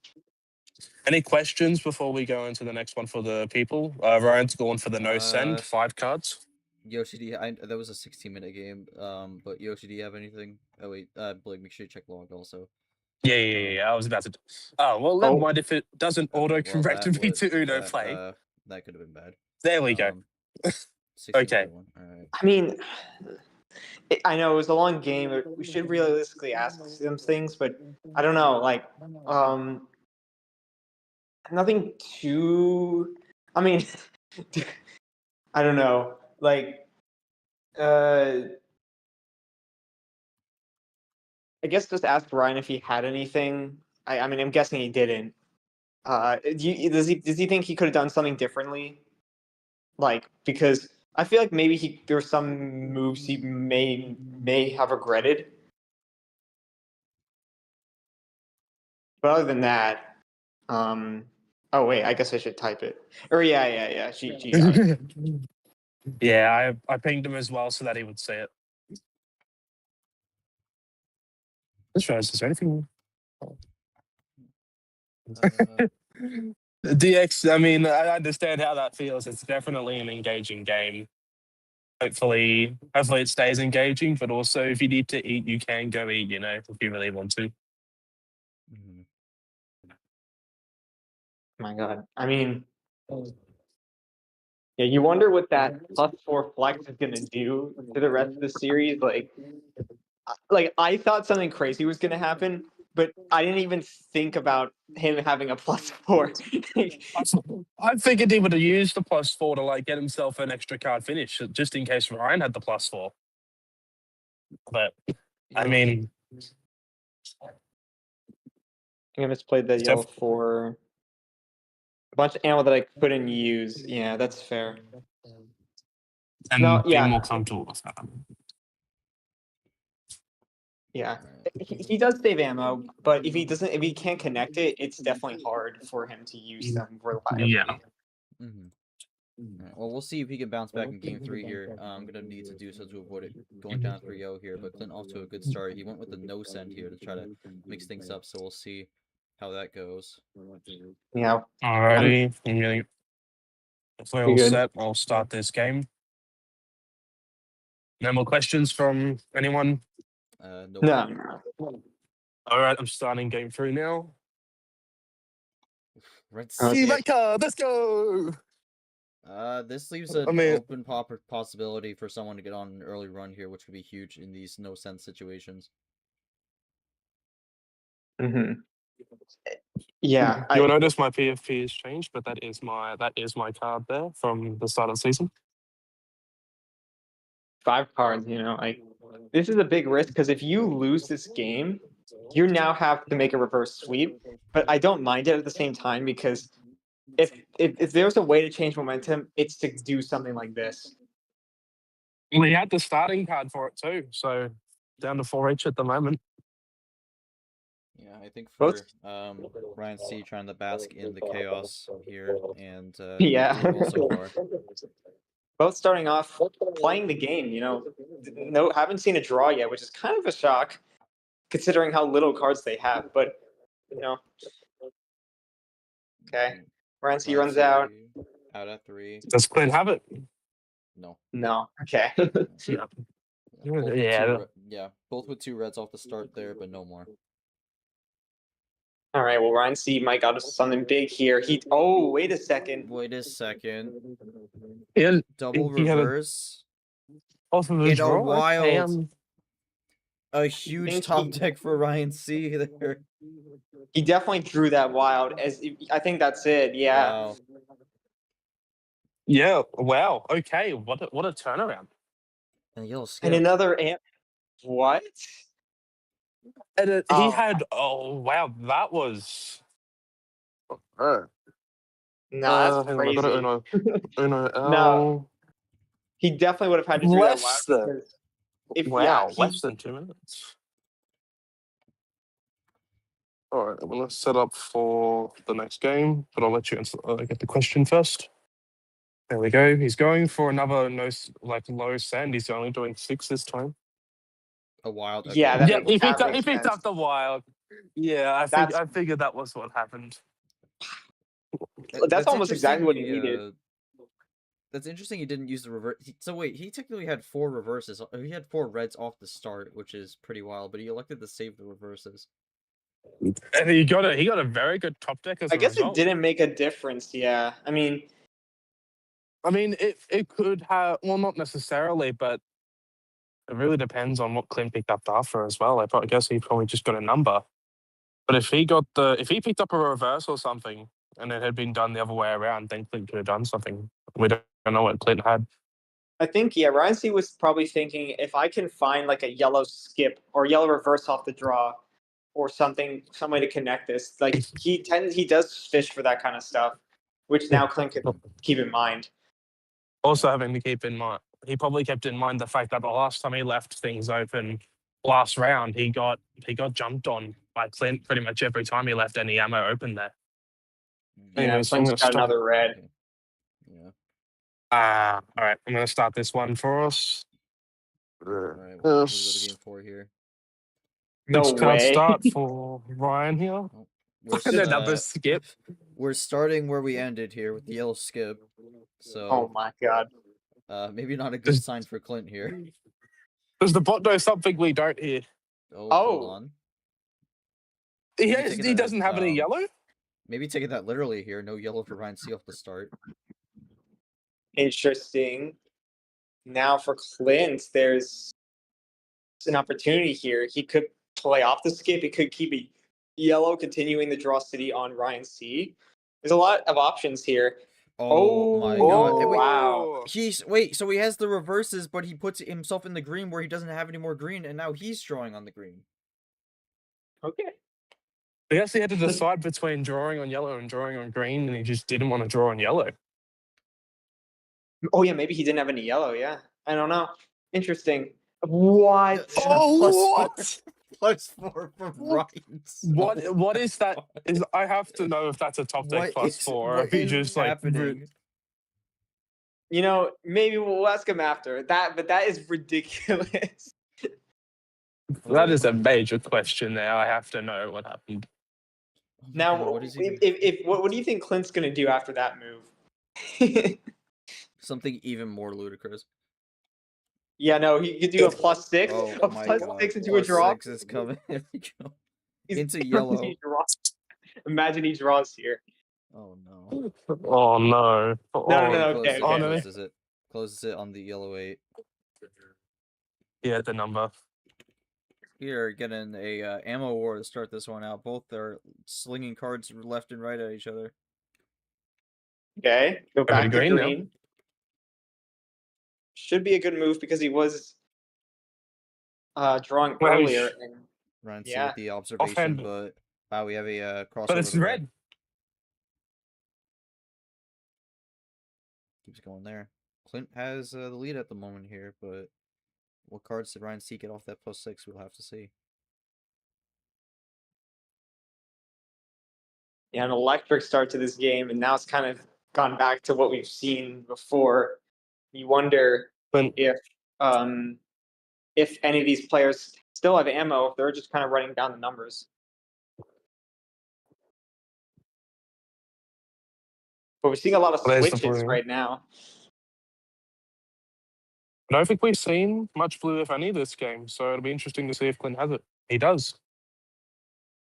Any questions before we go into the next one for the people? Ryan's going for the no send, 5 cards. Yoshi, that was a 16-minute game. But Yoshi, do you have anything? Oh wait, Blake, make sure you check log also. Yeah. I was about to. Oh well, never mind if it doesn't auto-correct me to Uno play. That could have been bad. There we go. Okay. All right. I mean, I know it was a long game. We should realistically ask some things, but I don't know. Like, nothing too. I mean, I don't know. Like, I guess just ask Ryan if he had anything. I mean, I'm guessing he didn't. Does he think he could have done something differently? Like, because I feel like maybe there were some moves he may have regretted. But other than that, oh wait, I guess I should type it. Or yeah. She got it. Yeah, I pinged him as well so that he would see it. Let's try. Is there anything? DX, I mean, I understand how that feels. It's definitely an engaging game. Hopefully it stays engaging, but also if you need to eat, you can go eat, if you really want to. Mm-hmm. My God. I mean, yeah, you wonder what that +4 flex is gonna do to the rest of the series. Like I thought something crazy was gonna happen, but I didn't even think about him having a +4. I figured he would have used the +4 to get himself an extra card finish, just in case Ryan had the +4. But I mean, I misplayed the yellow 4. A bunch of ammo that I couldn't use. Yeah, that's fair. And No, being yeah. more comfortable with that. Yeah, Alright. he does save ammo, but if he can't connect it, it's definitely hard for him to use them reliably. Yeah. Mm-hmm. Alright, well, we'll see if he can bounce back in game 3 here. I'm gonna need to do so to avoid it going down 3-0 here. But Clint off to a good start. He went with the no send here to try to mix things up. So we'll see how that goes. Yeah. Alrighty. If we're all You're good. set, I'll start this game. No more questions from anyone? No. No. All right, I'm starting game 3 now. Let's Okay. See see. that card. Let's go. This leaves an I mean- open possibility for someone to get on an early run here, which could be huge in these no sense situations. Mm-hmm. Yeah. You'll notice my PFP has changed, but that is my card there from the start of the season. 5 cards, like this is a big risk because if you lose this game, you now have to make a reverse sweep. But I don't mind it at the same time because if there's a way to change momentum, it's to do something like this. We had the starting card for it too, so down to 4 each at the moment. Yeah, I think for Both- Ryan C trying to bask in the chaos here, and Yeah. doing well so far. Both starting off playing the game, no, haven't seen a draw yet, which is kind of a shock considering how little cards they have. But okay, Ryan C runs out. Out at 3. Does Clint have it? No. No. Okay. Yeah. Both with Yeah. both with 2 reds off the start there, but no more. All right. Well, Ryan C might got something big here. Oh, wait a second. Wait a second. Yeah. Double he had a- reverse. Off of the In a draw. wild. A huge think top he- deck for Ryan C there. He definitely drew that wild. I think that's it. Yeah. Wow. Yeah. Wow. Okay. What a turnaround. And yellow And skip. another what? And he Oh. had. Oh wow, that was. No, that's hang on, I got crazy. it. Uno L. No. He definitely would have had to do that Less wild. than. Because Wow, he- less than 2 minutes. All right, I'm gonna set up for the next game, but I'll let you get the question first. There we go. He's going for another low send. He's only doing 6 this time. A wild. Okay. Yeah, that Yeah, makes- he that picked up. He makes picked sense. up the wild. Yeah, I figured that was what happened. That's almost exactly what he needed. That's interesting. He didn't use the reverse. So wait, he technically had 4 reverses. He had 4 reds off the start, which is pretty wild. But he elected to save the reverses. And he got a very good top deck as I a guess result. it didn't make a difference. Yeah, I mean, it could have. Well, not necessarily, but it really depends on what Clint picked up after as well. I guess he probably just got a number. But if he picked up a reverse or something, and it had been done the other way around, then Clint could have done something. We don't know what Clint had. I think Ryan C was probably thinking if I can find like a yellow skip or yellow reverse off the draw, or some way to connect this. Like he does fish for that kind of stuff, which now Clint could keep in mind. Also having to keep in mind, he probably kept in mind the fact that the last time he left things open last round, he got jumped on by Clint pretty much every time he left any ammo open there. Yeah, Anyways, I'm Clint's gonna got start. another red. Yeah. All right, I'm gonna start this one for us. All right. We'll go to game 4 here. No Next card way. start for Ryan here. Oh, we're, Another skip. We're starting where we ended here with the yellow skip. So. Oh my god. Maybe not a good sign for Clint here. Does the bot know something we don't hear? Oh, Oh. hold on. He doesn't have any yellow? Maybe taking that literally here. No yellow for Ryan C off the start. Interesting. Now for Clint, there's an opportunity here. He could play off the skip. He could keep a yellow, continuing the draw city on Ryan C. There's a lot of options here. Oh my god. Oh, Wait, wow. So he has the reverses, but he puts himself in the green where he doesn't have any more green, and now he's drawing on the green. Okay. I guess he had to decide between drawing on yellow and drawing on green, and he just didn't want to draw on yellow. Oh yeah, maybe he didn't have any yellow. Yeah, I don't know. Interesting. What? Oh, Plus what? +4 from Ryan. What is that? I have to know if that's a top deck +4 or if he just like happening? Maybe we'll ask him after that, but that is ridiculous. That is a major question there. I have to know what happened. Oh my Now, God, what is he? what do you think Clint's gonna do after that move? Something even more ludicrous. Yeah, no, he could do a +6. Oh A my +6 God, into a draw. +6 is coming. Here we go. He's- Into yellow. Imagine he draws here. Oh no. Oh no. No, He okay, closes it. Closes it on the yellow 8. Yeah, the number. We are getting a ammo war to start this one out. Both are slinging cards left and right at each other. Okay, go back to green, green. no? Should be a good move because he was drawing Well, earlier. And Ryan C Yeah. with the observation, Offhand. but wow, we have a crossover. But it's to red. Keeps going there. Clint has the lead at the moment here, but what cards did Ryan C get off that +6? We'll have to see. yeah, an electric start to this game, and now it's kind of gone back to what we've seen before. You wonder But if any of these players still have ammo, if they're just kind of writing down the numbers. But we're seeing a lot of There's the switches blue. right now. I don't think we've seen much blue, if any, this game. So it'll be interesting to see if Clint has it. He does.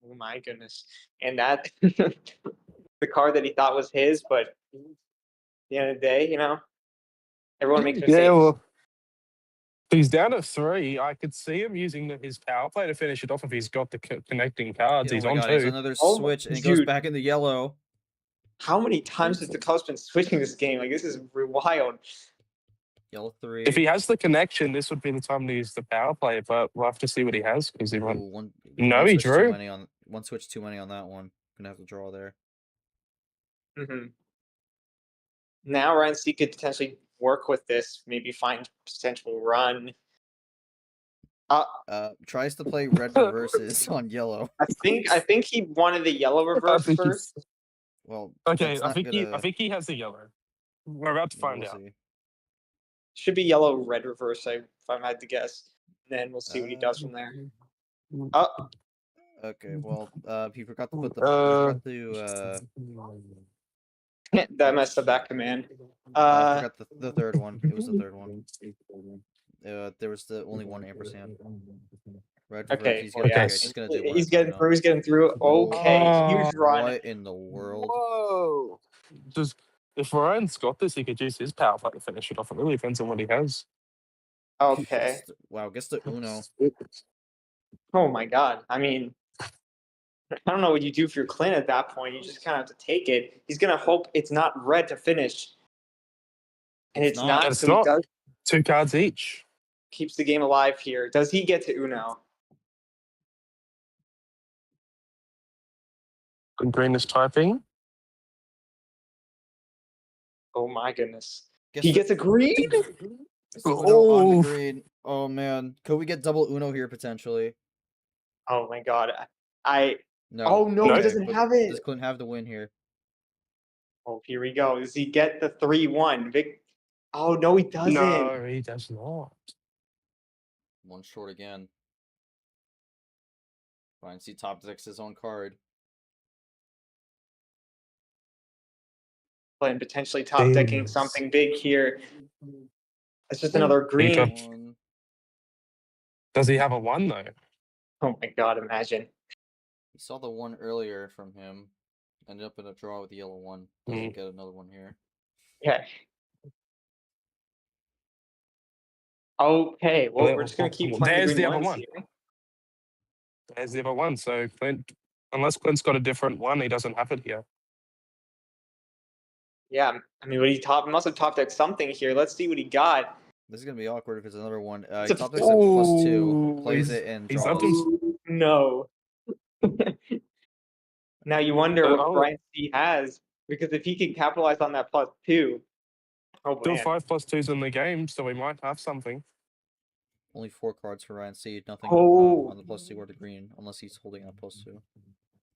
Oh my goodness. And that the card that he thought was his, but at the end of the day, everyone makes mistakes. Yeah, well, he's down to 3. I could see him using his power play to finish it off if he's got the connecting cards. Oh he's my on God, 2. it's another Oh, switch, and it goes dude. back in the yellow. How many times has the Cubs been switching this game? Like, this is wild. Yellow 3. If he has the connection, this would be the time to use the power play, but we'll have to see what he has because he won't. No, he switch drew. Too many on one switch too many on that one. Gonna have to draw there. Mm-hmm. Now Ryan C could potentially work with this, maybe find potential run. Tries to play red reverses on yellow. I think he wanted the yellow reverse first. Well, Okay, that's I not think gonna... he has the yellow. We're about to find out. See. Should be yellow red reverse, if I had to guess. Then we'll see what he does from there. Okay, well, he forgot to put the that messed up that command. I forgot the third one. It was the third one. There was the only one ampersand. Red reverse. Okay, He's gonna do one. He's getting through. Okay, huge run. What in the world? Whoa! Just if Ryan's got this, he could use his power play to finish it off. It really depends on what he has. Okay. Wow, guess the Uno. Oh my God. I mean, I don't know what you do for your Clint at that point. You just kind of have to take it. He's gonna hope it's not red to finish, and it's not. It's so not. he does, 2 cards each. keeps the game alive here. Does he get to Uno? Green is typing. Oh my goodness. He gets a green? Uno on the green. Oh man. Could we get double Uno here potentially? Oh my God. No. Oh no, Okay, he doesn't have it. Does Clint have the win here? Oh, here we go. Does he get the 3-1? Oh no, he doesn't. No, he does not. One short again. Ryan C top decks his own card. And potentially top decking something big here. It's just another green. Does he have a 1 though? Oh my God, imagine. We saw the 1 earlier from him. Ended up in a draw with the yellow 1. Doesn't get another 1 here. Okay. Okay, well, we're just going to keep playing There's the green the other ones 1. here. There's the other 1. So Clint, unless Clint's got a different 1, he doesn't have it here. Yeah, I mean, must have top decked something here. Let's see what he got. This is gonna be awkward if it's another 1. He It's a- top decks at +2, plays it, and he's draws. up to- No. Now you wonder what Brian C has, because if he can capitalize on that +2, oh Still man. 5 +2s in the game, so we might have something. Only 4 cards for Ryan C. Nothing Oh. on the +2 or the green, unless he's holding a +2.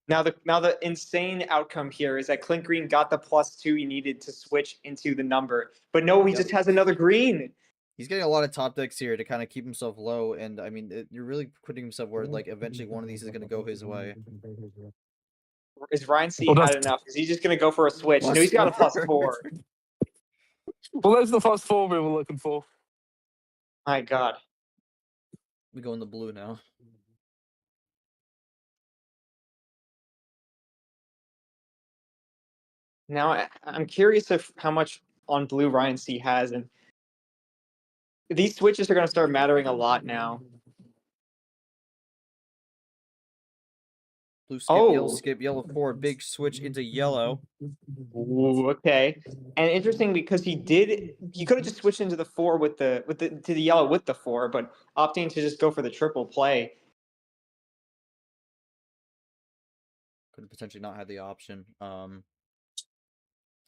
Now the insane outcome here is that Clint Green got the +2 he needed to switch into the number, but no, he just has another green. He's getting a lot of top decks here to kind of keep himself low, and I mean, you're really putting himself where like eventually one of these is going to go his way. Is Ryan C had enough? Is he just going to go for a switch? No, he's got a +4. Well, there's the +4 we were looking for. My God. We go in the blue now. Now I'm curious of how much on blue Ryan C has, and these switches are going to start mattering a lot now. Blue skip, yellow skip, yellow forward, big switch into yellow. Ooh, okay. And interesting because he could have just switched into the 4 to the yellow with the 4, but opting to just go for the triple play. Could have potentially not had the option to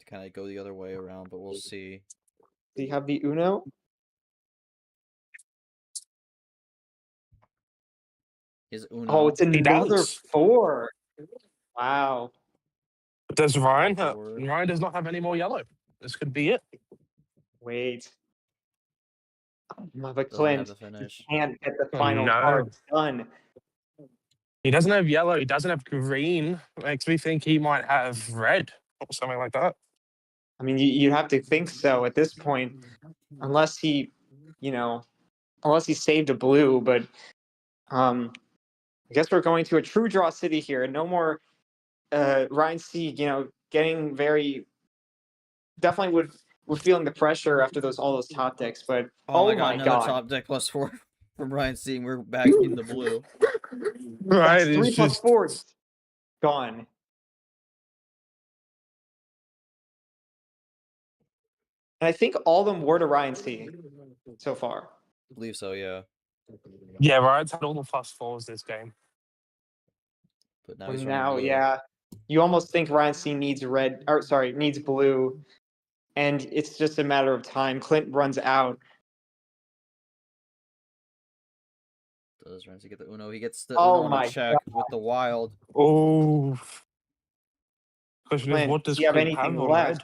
kind of go the other way around, but we'll see. Do you have the Uno? His Uno. Oh, it's another 4. Wow. Does Ryan? Ryan does not have any more yellow. This could be it. Wait. But Clint can't get the final card done. He doesn't have yellow. He doesn't have green. Makes me think he might have red or something like that. I mean, you have to think so at this point, unless he, unless he saved a blue. But I guess we're going to a true draw city here, and no more Ryan C. Getting very definitely would feeling the pressure after all those top decks. But oh my God, top deck +4 from Ryan C. We're back in the blue. Right, that's 3 +4s gone. And I think all of them were to Ryan C. so far. I believe so, yeah. Yeah, Ryan's had all the +4s this game. But now he's running blue. Yeah. You almost think Ryan C needs blue. And it's just a matter of time. Clint runs out. Does Ryan C get the Uno? He gets the Uno on a check with the wild. Oh. Question is, what does he have Clint anything have left? red?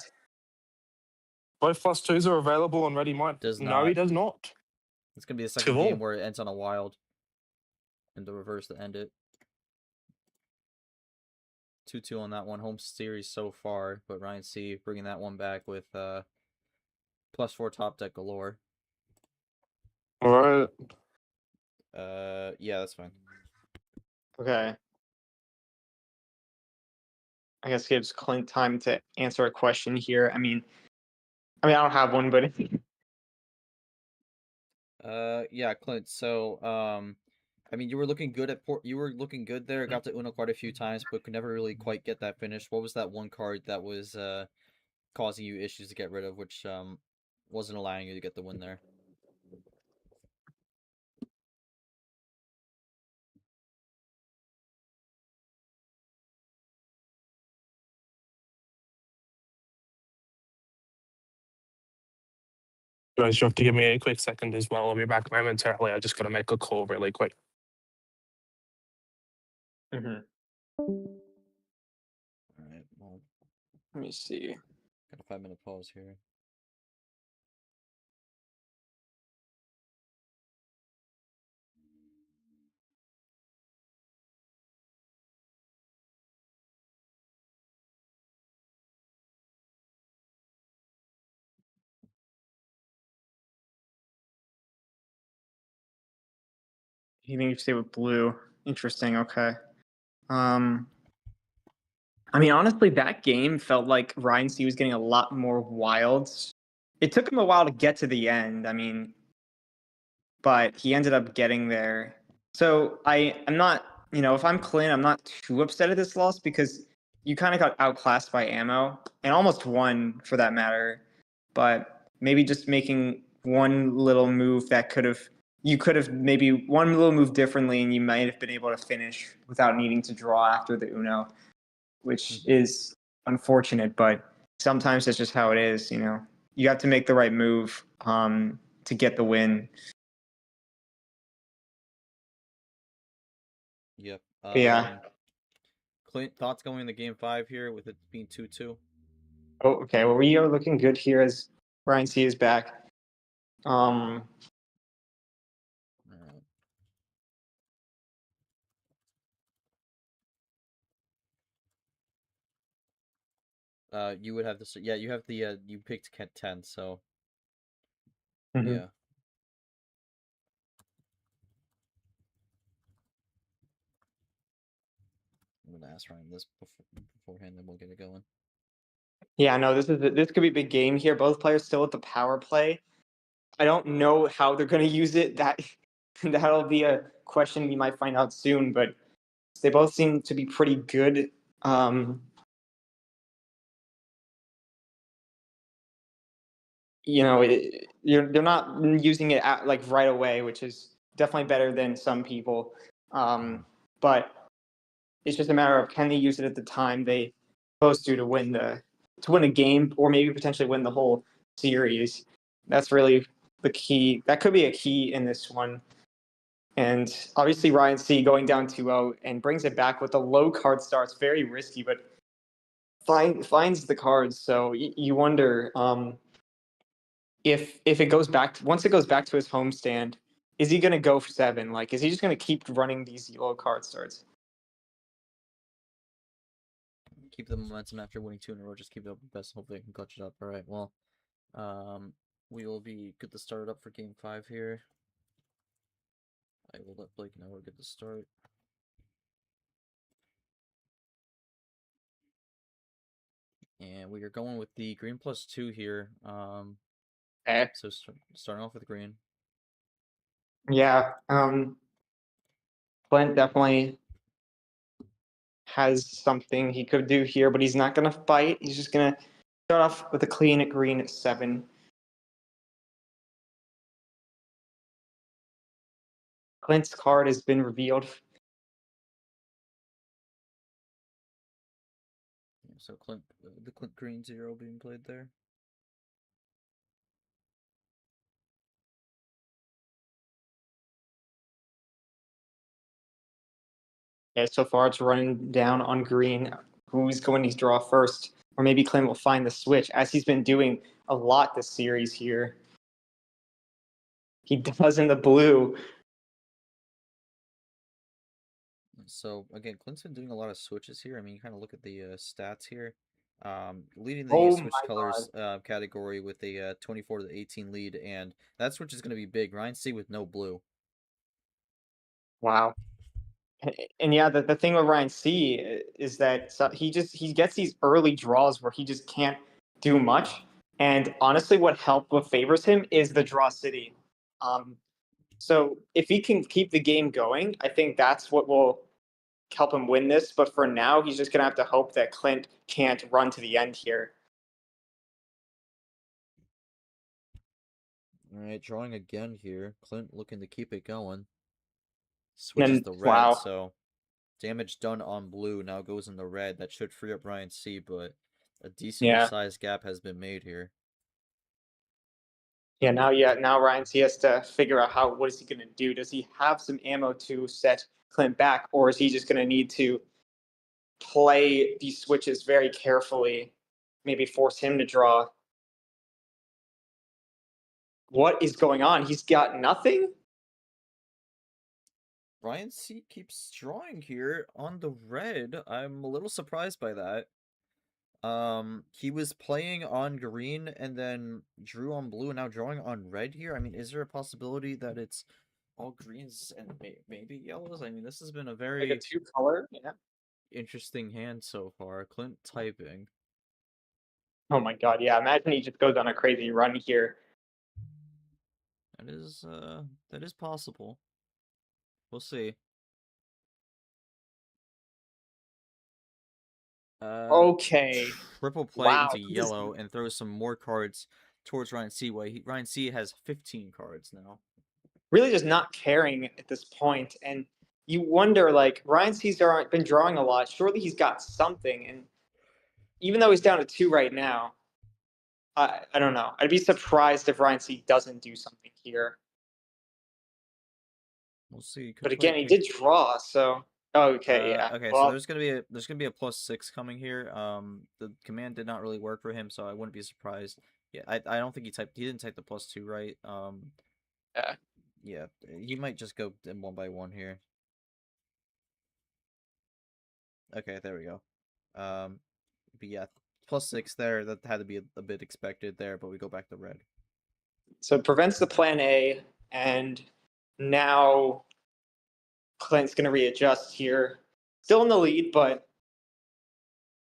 Both +2s are available on Ready Mine. No, he does not. It's going to be the second game where it ends on a wild. And the reverse to end it. 2-2 on that one. Home series so far. But Ryan C bringing that one back with +4 top deck galore. All right. Yeah, that's fine. Okay. I guess gives Clint time to answer a question here. I mean, I don't have one, but yeah, Clint. So, I mean, you were looking good you were looking good there. Got to Uno quite a few times, but could never really quite get that finish. What was that one card that was causing you issues to get rid of, which wasn't allowing you to get the win there? Guys, you have to give me a quick second as well. I'll be back momentarily. I just got to make a call really quick. Mm-hmm. All right. Well, let me see. Got a 5-minute pause here. You think you stay with blue? Interesting. Okay. I mean, honestly, that game felt like Ryan C was getting a lot more wilds. It took him a while to get to the end. I mean, but he ended up getting there. So I'm not, if I'm Clint, I'm not too upset at this loss because you kind of got outclassed by ammo and almost won for that matter. But maybe just making one little move you could have maybe one little move differently and you might have been able to finish without needing to draw after the Uno, which is unfortunate, but sometimes that's just how it is. You have to make the right move to get the win. Yep. Yeah. Clint, thoughts going into game 5 here with it being 2-2? Oh, okay. Well, we are looking good here as Ryan C is back. Alright. You would have this. Yeah, you have the. You picked 10, so Mhm. yeah. I'm gonna ask Ryan this beforehand, then we'll get it going. Yeah, no, this could be a big game here. Both players still at the power play. I don't know how they're going to use it. That'll be a question we might find out soon. But they both seem to be pretty good. They're not using it like right away, which is definitely better than some people. But it's just a matter of can they use it at the time they supposed to win a game or maybe potentially win the whole series. That's really the key. That could be a key in this one. And obviously Ryan C going down 2-0 and brings it back with a low card start. It's very risky, but finds the cards. So you wonder if it goes back once it goes back to his homestand, is he going to go for 7? Like, is he just going to keep running these low card starts? Keep the momentum after winning 2 in a row. Just keep it up the best. Hopefully, I can clutch it up. All right. Well, we will be good to start up for game 5 here. I will let Blake know we're good to start. And we are going with the green +2 here. Okay. So starting off with green. Yeah. Clint definitely has something he could do here, but he's not going to fight. He's just going to start off with a clean green at 7. Clint's card has been revealed. Yeah, so the Clint Green 0 being played there. Yeah, so far it's running down on green. Who's going to draw first? Or maybe Clint will find the switch, as he's been doing a lot this series here. He does in the blue. So again, Clint's been doing a lot of switches here. I mean, you kind of look at the stats here. Leading the Oh switch my colors god. category with a 24-18 lead, and that switch is going to be big. Ryan C with no blue. Wow. And yeah, the thing with Ryan C is that he gets these early draws where he just can't do much. And honestly, what favors him is the draw city. So if he can keep the game going, I think that's what will help him win this. But for now, he's just gonna have to hope that Clint can't run to the end here. All right, drawing again here. Clint looking to keep it going. Switches And the red, wow, so damage done on blue now goes in the red. That should free up Ryan C, but a decently yeah, sized gap has been made here. now Ryan C has to figure out what is he gonna do? Does he have some ammo to set Clint back, or is he just gonna need to play these switches very carefully, maybe force him to draw? What is going on? He's got nothing? Ryan C keeps drawing here on the red. I'm a little surprised by that. He was playing on green and then drew on blue and now drawing on red here. I mean, is there a possibility that it's all greens and maybe yellows? I mean, this has been a Like a very two-color? Yeah. interesting hand so far. Clint typing. Oh my god, yeah. Imagine he just goes on a crazy run here. That is possible. We'll see. Okay. Triple play Wow. into yellow and throws some more cards towards Ryan C. Ryan C has 15 cards now. Really just not caring at this point. And you wonder, like, Ryan C's been drawing a lot. Surely he's got something. And even though he's down to 2 right now, I don't know. I'd be surprised if Ryan C doesn't do something here. We'll see. But again, he did draw, so Okay, yeah. Okay, so Well, there's gonna be a +6 coming here. The command did not really work for him, so I wouldn't be surprised. Yeah, I don't think he didn't type the +2 right. yeah. Yeah, he might just go in one by one here. Okay, there we go. But yeah, +6 there. That had to be a bit expected there, but we go back to red. So it prevents the plan A, and now Clint's going to readjust here. Still in the lead, but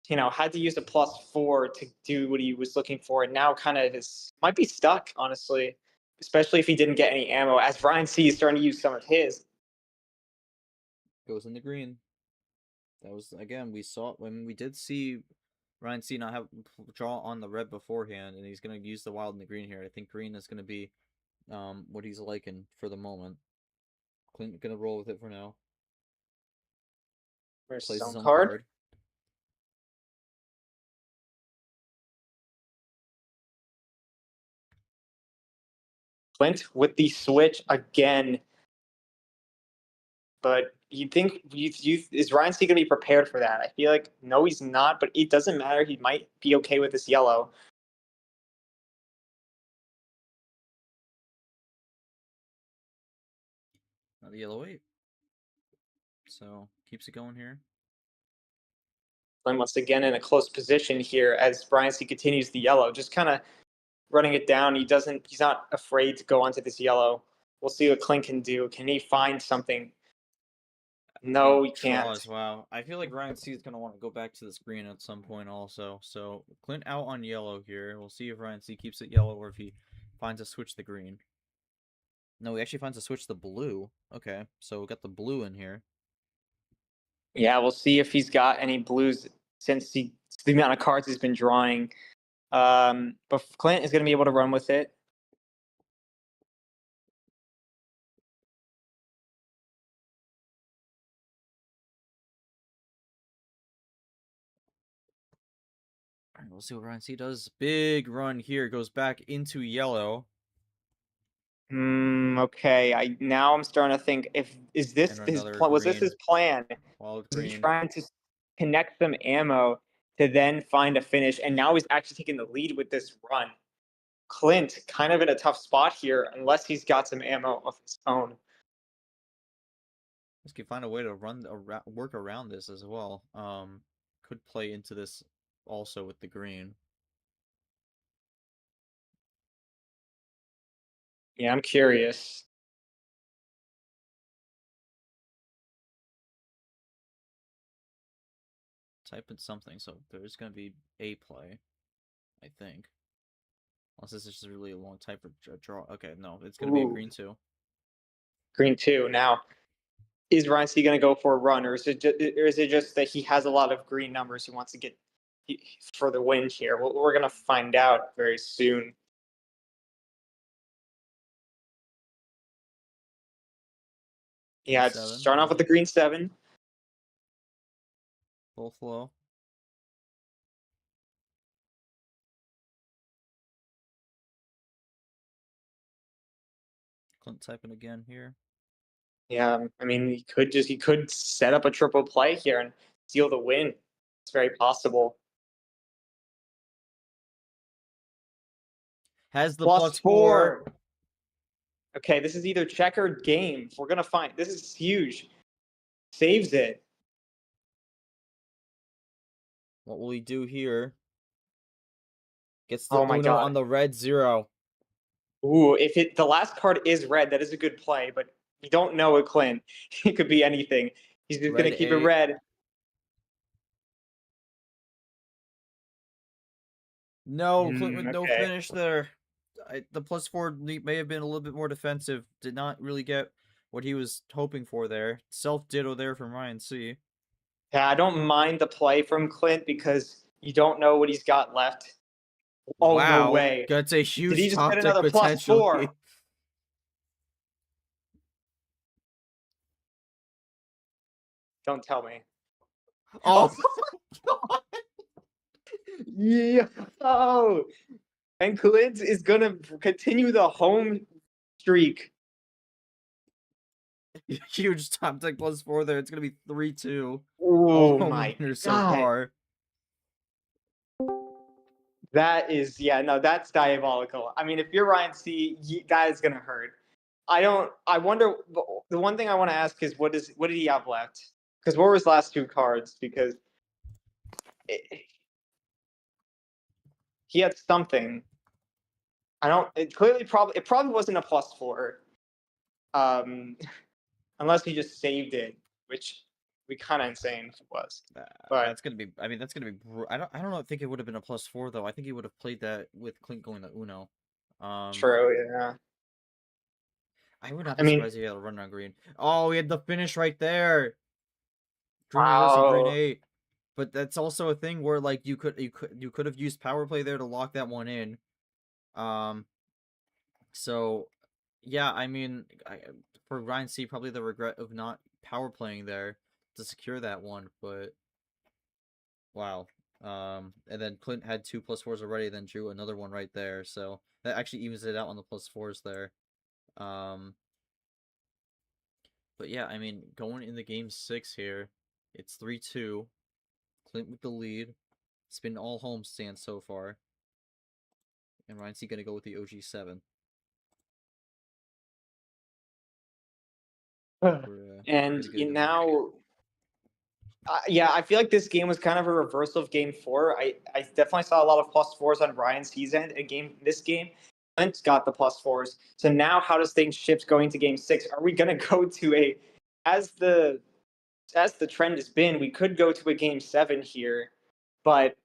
had to use a +4 to do what he was looking for, and now kind of might be stuck, honestly, especially if he didn't get any ammo. As Ryan C is starting to use some of his. Goes in the green. That was again we saw when we did see Ryan C not have draw on the red beforehand, and he's gonna use the wild in the green here. I think green is gonna be what he's liking for the moment. Clint gonna roll with it for now. Where's Plays his his own own card? card. Clint with the switch again. But you think is Ryan C going to be prepared for that? I feel like no, he's not. But it doesn't matter. He might be okay with this yellow. Not the yellow 8. So keeps it going here. Glenn once again in a close position here as Ryan C continues the yellow, just kind of running it down. He's not afraid to go onto this yellow. We'll see what Clint can do. Can he find something? No, he can't. Draws, wow. I feel like Ryan C is going to want to go back to the screen at some point also. So Clint out on yellow here. We'll see if Ryan C keeps it yellow or if he finds a switch the green. No, he actually finds a switch the blue. Okay, so we got the blue in here. Yeah, we'll see if he's got any blues since the amount of cards he's been drawing. But Clint is going to be able to run with it. All right, we'll see what Ryan C does. Big run here. Goes back into yellow. Okay. I'm starting to think is this And his another plan? Was this green. his plan? Wild Was he green. trying to connect some ammo to then find a finish? And now he's actually taking the lead with this run. Clint kind of in a tough spot here unless he's got some ammo of his own. Let's find a way to work around this as well. Could play into this also with the green. Yeah, I'm curious. Type in something, so there's gonna be a play, I think. Unless this is just really a long type for draw. Okay, no, it's gonna be a green 2. Green 2. Now, is Ryan C going to go for a run, or is it just that he has a lot of green numbers he wants to get for the win here? Well, we're going to find out very soon. Yeah, it's 7, starting off with the green 7. Full flow. Clint typing again here. Yeah, I mean, he could set up a triple play here and steal the win. It's very possible. Has the +4. Okay, this is either check or game. We're gonna find. This is huge. Saves it. What will he do here? Gets the Oh my Uno God. on the red 0. Ooh, if the last card is red, that is a good play, but you don't know with Clint. It could be anything. He's just Red gonna keep it 8. red. No, Clint with no Okay. finish there. The +4 may have been a little bit more defensive. Did not really get what he was hoping for there. Self ditto there from Ryan C. Yeah, I don't mind the play from Clint because you don't know what he's got left. Oh, no Wow, way. that's a Did he huge just top get deck another potentially. +4? Don't tell me. Oh, Yeah. Oh. And Clint is gonna continue the home streak. Huge top deck +4 there. It's gonna be 3-2. Oh All home my winners so god. far. That is, yeah, no, that's diabolical. I mean, if you're Ryan C, that is gonna hurt. I wonder. The one thing I want to ask is what did he have left? Because what were his last two cards? Because he had something. I don't. It probably wasn't a +4. Unless he just saved it, which we kind of insane if it was. But That's gonna be. I mean, that's gonna be. I don't know. Think it would have been a +4 though. I think he would have played that with Clint going to Uno. true, yeah. I would not I be mean, surprised if he had a run on green. Oh, we had the finish right there. Green reversing green wow. 8. But that's also a thing where like you could have used power play there to lock that one in. So yeah, I mean, for Ryan C, probably the regret of not power playing there to secure that one, but wow. And then Clint had 2 +4s already, then drew another one right there, so that actually evens it out on the +4s there. But yeah, I mean, going in the game 6 here, it's 3-2. Clint with the lead. It's been all home stands so far. And Ryan C gonna go with the OG7. And Pretty good. now, yeah, I feel like this game was kind of a reversal of game 4. I definitely saw a lot of +4s on Ryan C's end. This game, Clint's got the +4s. So now, how does things shift going to game 6? Are we gonna go to a as the trend has been? We could go to a game 7 here, but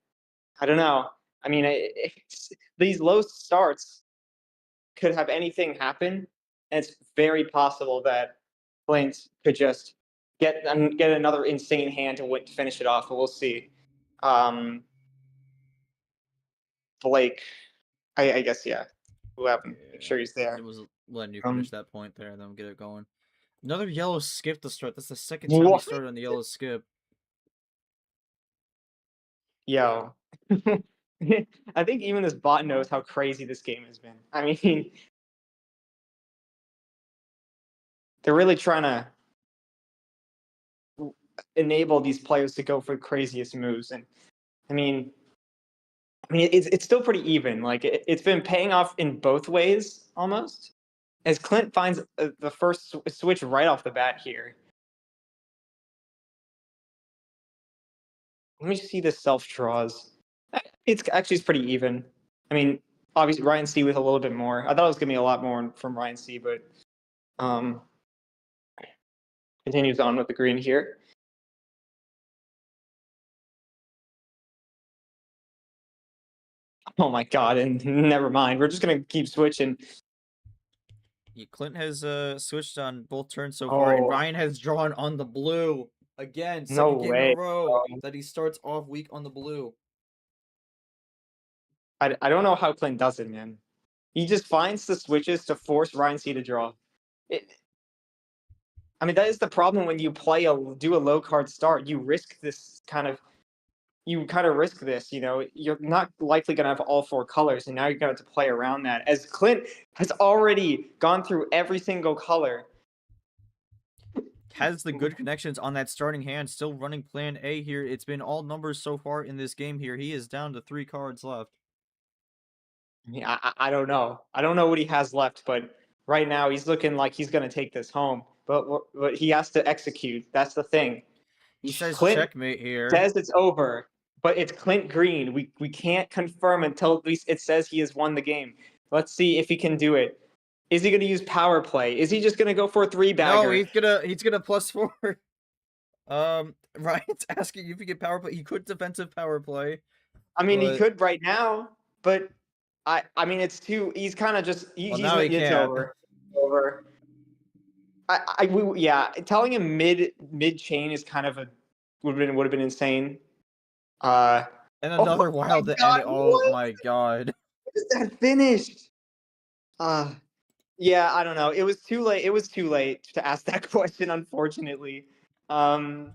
I don't know. I mean, these low starts could have anything happen, and it's very possible that Clint could just get another insane hand to finish it off. But we'll see. Blake, I guess, yeah. Who happened? Make Yeah. sure he's there. It was letting you Um, finish that point there and then get it going. Another yellow skip to start. That's the second time he what? started on the yellow skip. Yo. I think even this bot knows how crazy this game has been. I mean, they're really trying to enable these players to go for the craziest moves. And I mean, it's still pretty even. Like it's been paying off in both ways almost. As Clint finds the first switch right off the bat here. Let me see the self draws. It's pretty even. I mean, obviously Ryan C with a little bit more. I thought it was gonna be a lot more from Ryan C, but um, continues on with the green here. Oh my god! And never mind. We're just gonna keep switching. Yeah, Clint has switched on both turns so far, and Oh, Ryan has drawn on the blue again. no Second game in a way. row that he starts off weak on the blue. I don't know how Clint does it, man. He just finds the switches to force Ryan C to draw. It, I mean, that is the problem when you do a low card start. You kind of risk this. You know, you're not likely going to have all 4 colors, and now you're going to have to play around that. As Clint has already gone through every single color. Has the good connections on that starting hand, still running plan A here. It's been all numbers so far in this game here. He is down to 3 cards left. Yeah, I don't know. I don't know what he has left, but right now he's looking like he's going to take this home. But he has to execute. That's the thing. He says Clint checkmate here. says it's over, but it's Clint Green. We can't confirm until at least it says he has won the game. Let's see if he can do it. Is he going to use power play? Is he just going to go for a 3-bagger? No, he's gonna +4. Ryan's asking if he get power play. He could defensive power play. I mean, but... he could right now, but I mean, it's too. He's kind of just. Well, now he it's can't. over. Yeah, telling him mid chain is kind of would have been insane. And another wild to end it. Oh what? my god. What is that finished? Yeah, I don't know. It was too late. It was too late to ask that question, unfortunately. Here,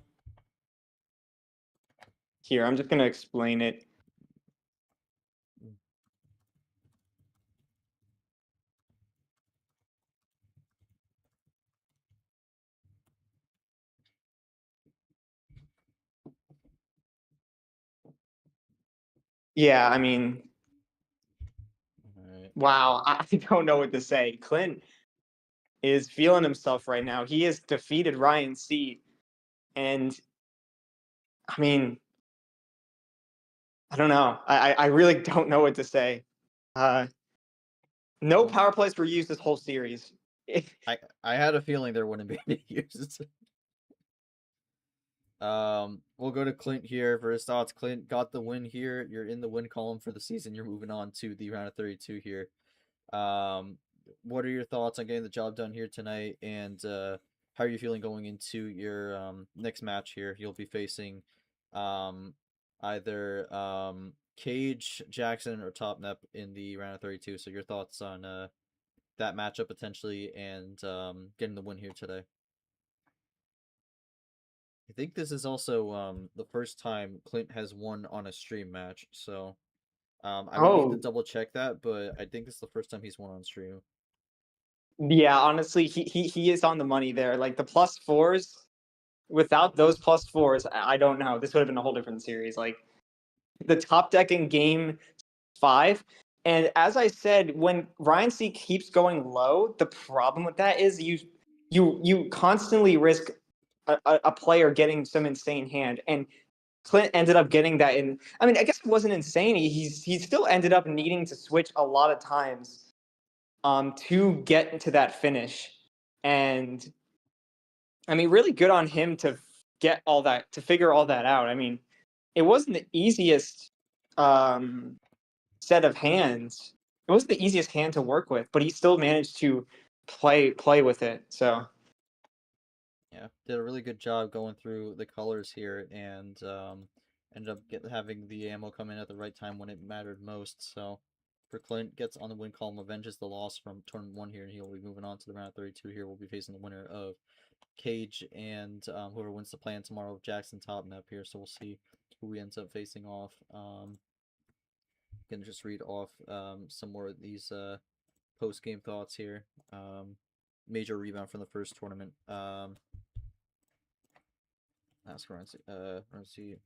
I'm just gonna explain it. Yeah, I mean, Alright. wow, I don't know what to say. Clint is feeling himself right now. He has defeated Ryan C. And I mean, I don't know. I really don't know what to say. Uh, no Well, power plays were used this whole series. I had a feeling there wouldn't be any use. We'll go to Clint here for his thoughts. Clint got the win here. You're in the win column for the season. You're moving on to the round of 32 here. Um, what are your thoughts on getting the job done here tonight? And how are you feeling going into your next match here? You'll be facing um, either Cage, Jackson, or Top Nep in the round of 32. So your thoughts on that matchup potentially and getting the win here today? I think this is also the first time Clint has won on a stream match, so I would need to Oh, double check that, but I think this is the first time he's won on stream. yeah, honestly, he is on the money there. Like the plus fours, without those plus fours, I don't know. This would have been a whole different series. Like the top deck in game 5. And as I said, when Ryan C keeps going low, the problem with that is you constantly risk a player getting some insane hand. And Clint ended up getting that in. I mean, I guess it wasn't insane. He still ended up needing to switch a lot of times to get into that finish. And I mean, really good on him to get all that, to figure all that out. I mean, it wasn't the easiest um, set of hands. It wasn't the easiest hand to work with, but he still managed to play with it. So Yeah, did a really good job going through the colors here and ended up having the ammo come in at the right time when it mattered most. So for Clint, gets on the win column, avenges the loss from turn 1 here, and he'll be moving on to the round of 32 here. We'll be facing the winner of Cage and whoever wins the plan tomorrow, Jackson Top Nap here. So we'll see who he ends up facing off. Gonna just read off some more of these post game thoughts here. Major rebound from the first tournament. Ask Renzi.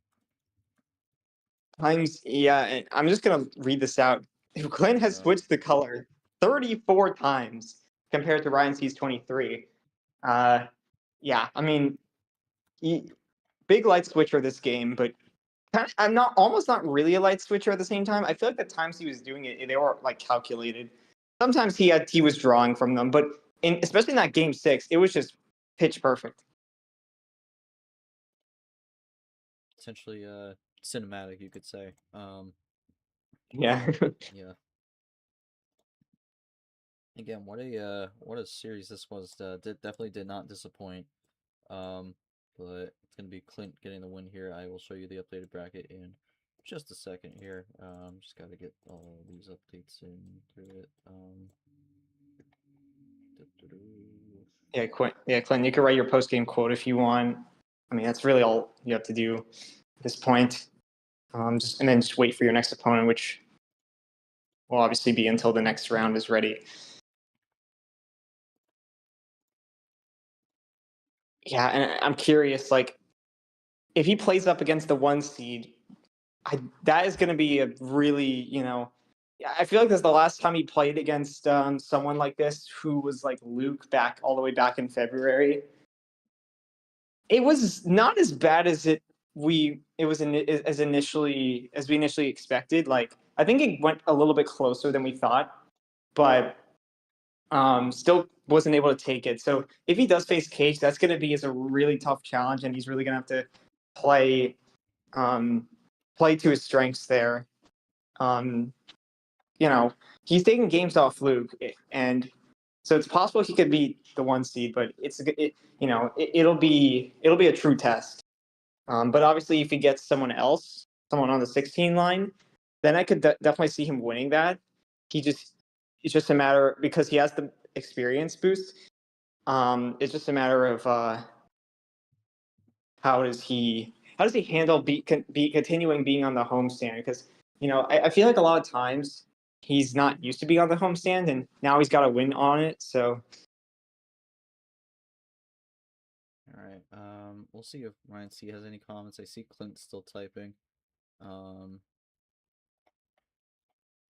times, yeah, and I'm just gonna read this out. Clint has Yeah. switched the color 34 times compared to Ryan C's 23. Uh, yeah, I mean, big light switcher this game, but I'm not almost not really a light switcher at the same time. I feel like the times he was doing it, they were like calculated. Sometimes he was drawing from them, but especially in that game 6, it was just pitch perfect. Essentially cinematic, you could say. Yeah. Yeah. Again, what a series this was. Definitely did not disappoint. Um, but it's gonna be Clint getting the win here. I will show you the updated bracket in just a second here. Just gotta get all these updates into it. Yeah, Clint. Yeah, Clint. You can write your post game quote if you want. I mean, that's really all you have to do at this point. Just and then just wait for your next opponent, which will obviously be until the next round is ready. Yeah, and I'm curious, like, if he plays up against the 1 seed, that is going to be a really, I feel like this is the last time he played against someone like this who was like Luke back all the way back in February. It was not as bad as as we initially expected. Like I think it went a little bit closer than we thought, but still wasn't able to take it. So if he does face Cage, that's going to be a really tough challenge, and he's really going to have to play um, play to his strengths there. Um, he's taking games off Luke, and so it's possible he could beat the 1 seed, but it'll be a true test. But obviously, if he gets someone else, someone on the 16 line, then I could definitely see him winning that. It's just a matter because he has the experience boost. It's just a matter of how does he handle continuing being on the homestand? Because I feel like a lot of times he's not used to being on the homestand, and now he's got to win on it. So All right. We'll see if Ryan C has any comments. I see Clint still typing. Um,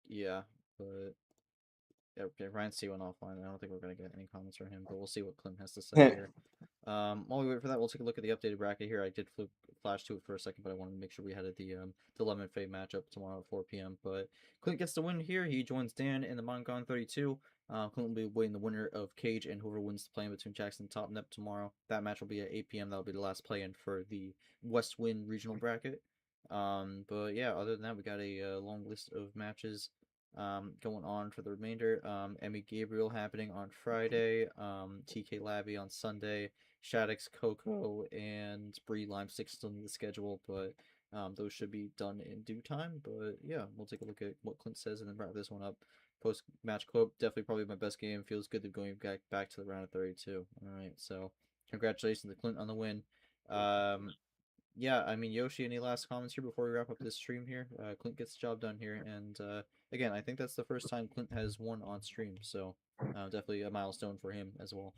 Yeah, but yeah, okay, Ryan C went offline. I don't think we're gonna get any comments from him, but we'll see what Clint has to say here. While we wait for that, we'll take a look at the updated bracket here. I did flash to it for a second, but I wanted to make sure we had the Lemon Fade matchup tomorrow at 4 p.m. But Clint gets the win here. He joins Dan in the Mangan 32. Clint will be waiting the winner of Cage and whoever wins the play-in between Jackson and Top Nep tomorrow. That match will be at 8 p.m. That'll be the last play-in for the West Wind regional bracket. But yeah, other than that, we got a long list of matches going on for the remainder. Emmy Gabriel happening on Friday. TK Labby on Sunday. Shaddix, Coco, and Bree Limestick still need the schedule, but those should be done in due time. But yeah, we'll take a look at what Clint says and then wrap this one up. Post match quote: definitely probably my best game. Feels good to going back to the round of 32. All right, so congratulations to Clint on the win. Yeah, I mean, Yoshi, any last comments here before we wrap up this stream here? Clint gets the job done here, and again, I think that's the first time Clint has won on stream, so definitely a milestone for him as well.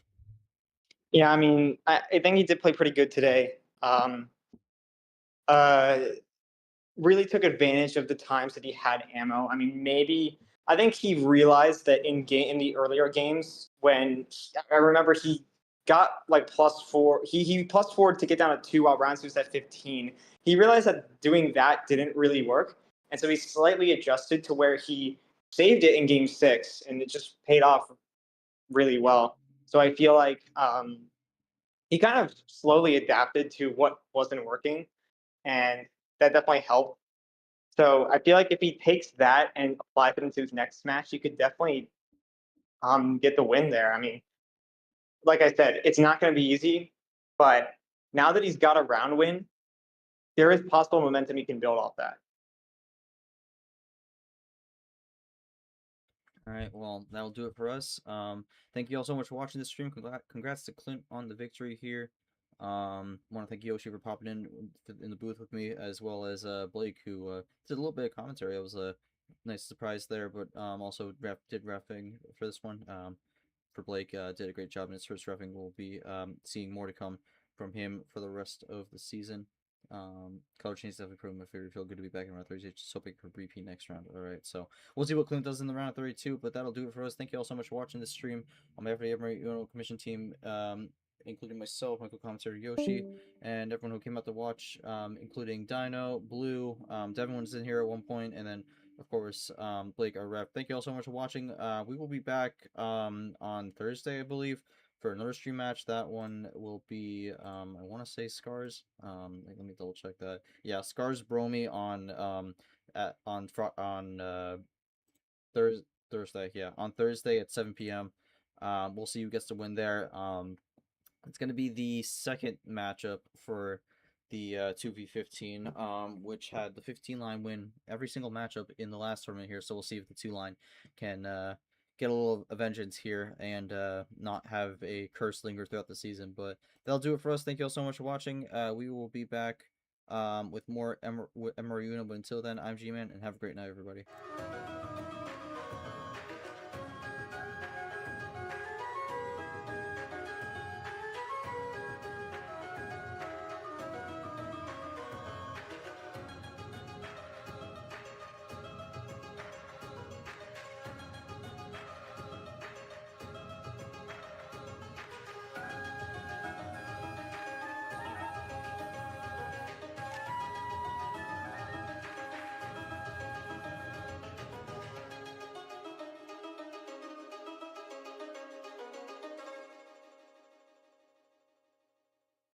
Yeah, I mean, I think he did play pretty good today. Uh, really took advantage of the times that he had ammo. I mean, maybe I think he realized that in the earlier games when I remember he got like +4, he +4 to get down to 2 while rounds was at 15. He realized that doing that didn't really work, and so he slightly adjusted to where he saved it in game 6, and it just paid off really well. So I feel like he kind of slowly adapted to what wasn't working, and that definitely helped. So I feel like if he takes that and applies it into his next match, he could definitely get the win there. I mean, like I said, it's not going to be easy, but now that he's got a round win, there is possible momentum he can build off that. All right, well, that'll do it for us. Thank you all so much for watching this stream. Congrats to Clint on the victory here. Want to thank Yoshi for popping in the booth with me, as well as Blake, who did a little bit of commentary. It was a nice surprise there, but also did reffing for this one. For Blake, did a great job in his first reffing. We'll be seeing more to come from him for the rest of the season. Color change definitely proving my favorite. Feel good to be back in round 32. Just hoping for repeat next round. All right, so we'll see what Clint does in the round 32, but that'll do it for us. Thank you all so much for watching this stream. On behalf of the MRE UNO commission team, including myself, Michael Commentator Yoshi, and everyone who came out to watch, including Dino, Blue, Devin was in here at one point, and then of course Blake, our rep. Thank you all so much for watching. We will be back on Thursday, I believe, for another stream match. That one will be I want to say Scars. Let me double check that. Yeah, Scars Bromy on Thursday. Yeah, on Thursday at 7 p.m. We'll see who gets to win there. It's gonna be the second matchup for the 2v15, which had the 15 line win every single matchup in the last tournament here. So we'll see if the 2 line can get a little vengeance here and not have a curse linger throughout the season. But that'll do it for us. Thank you all so much for watching. We will be back with more MRE UNO. But until then, I'm G-Man, and have a great night, everybody.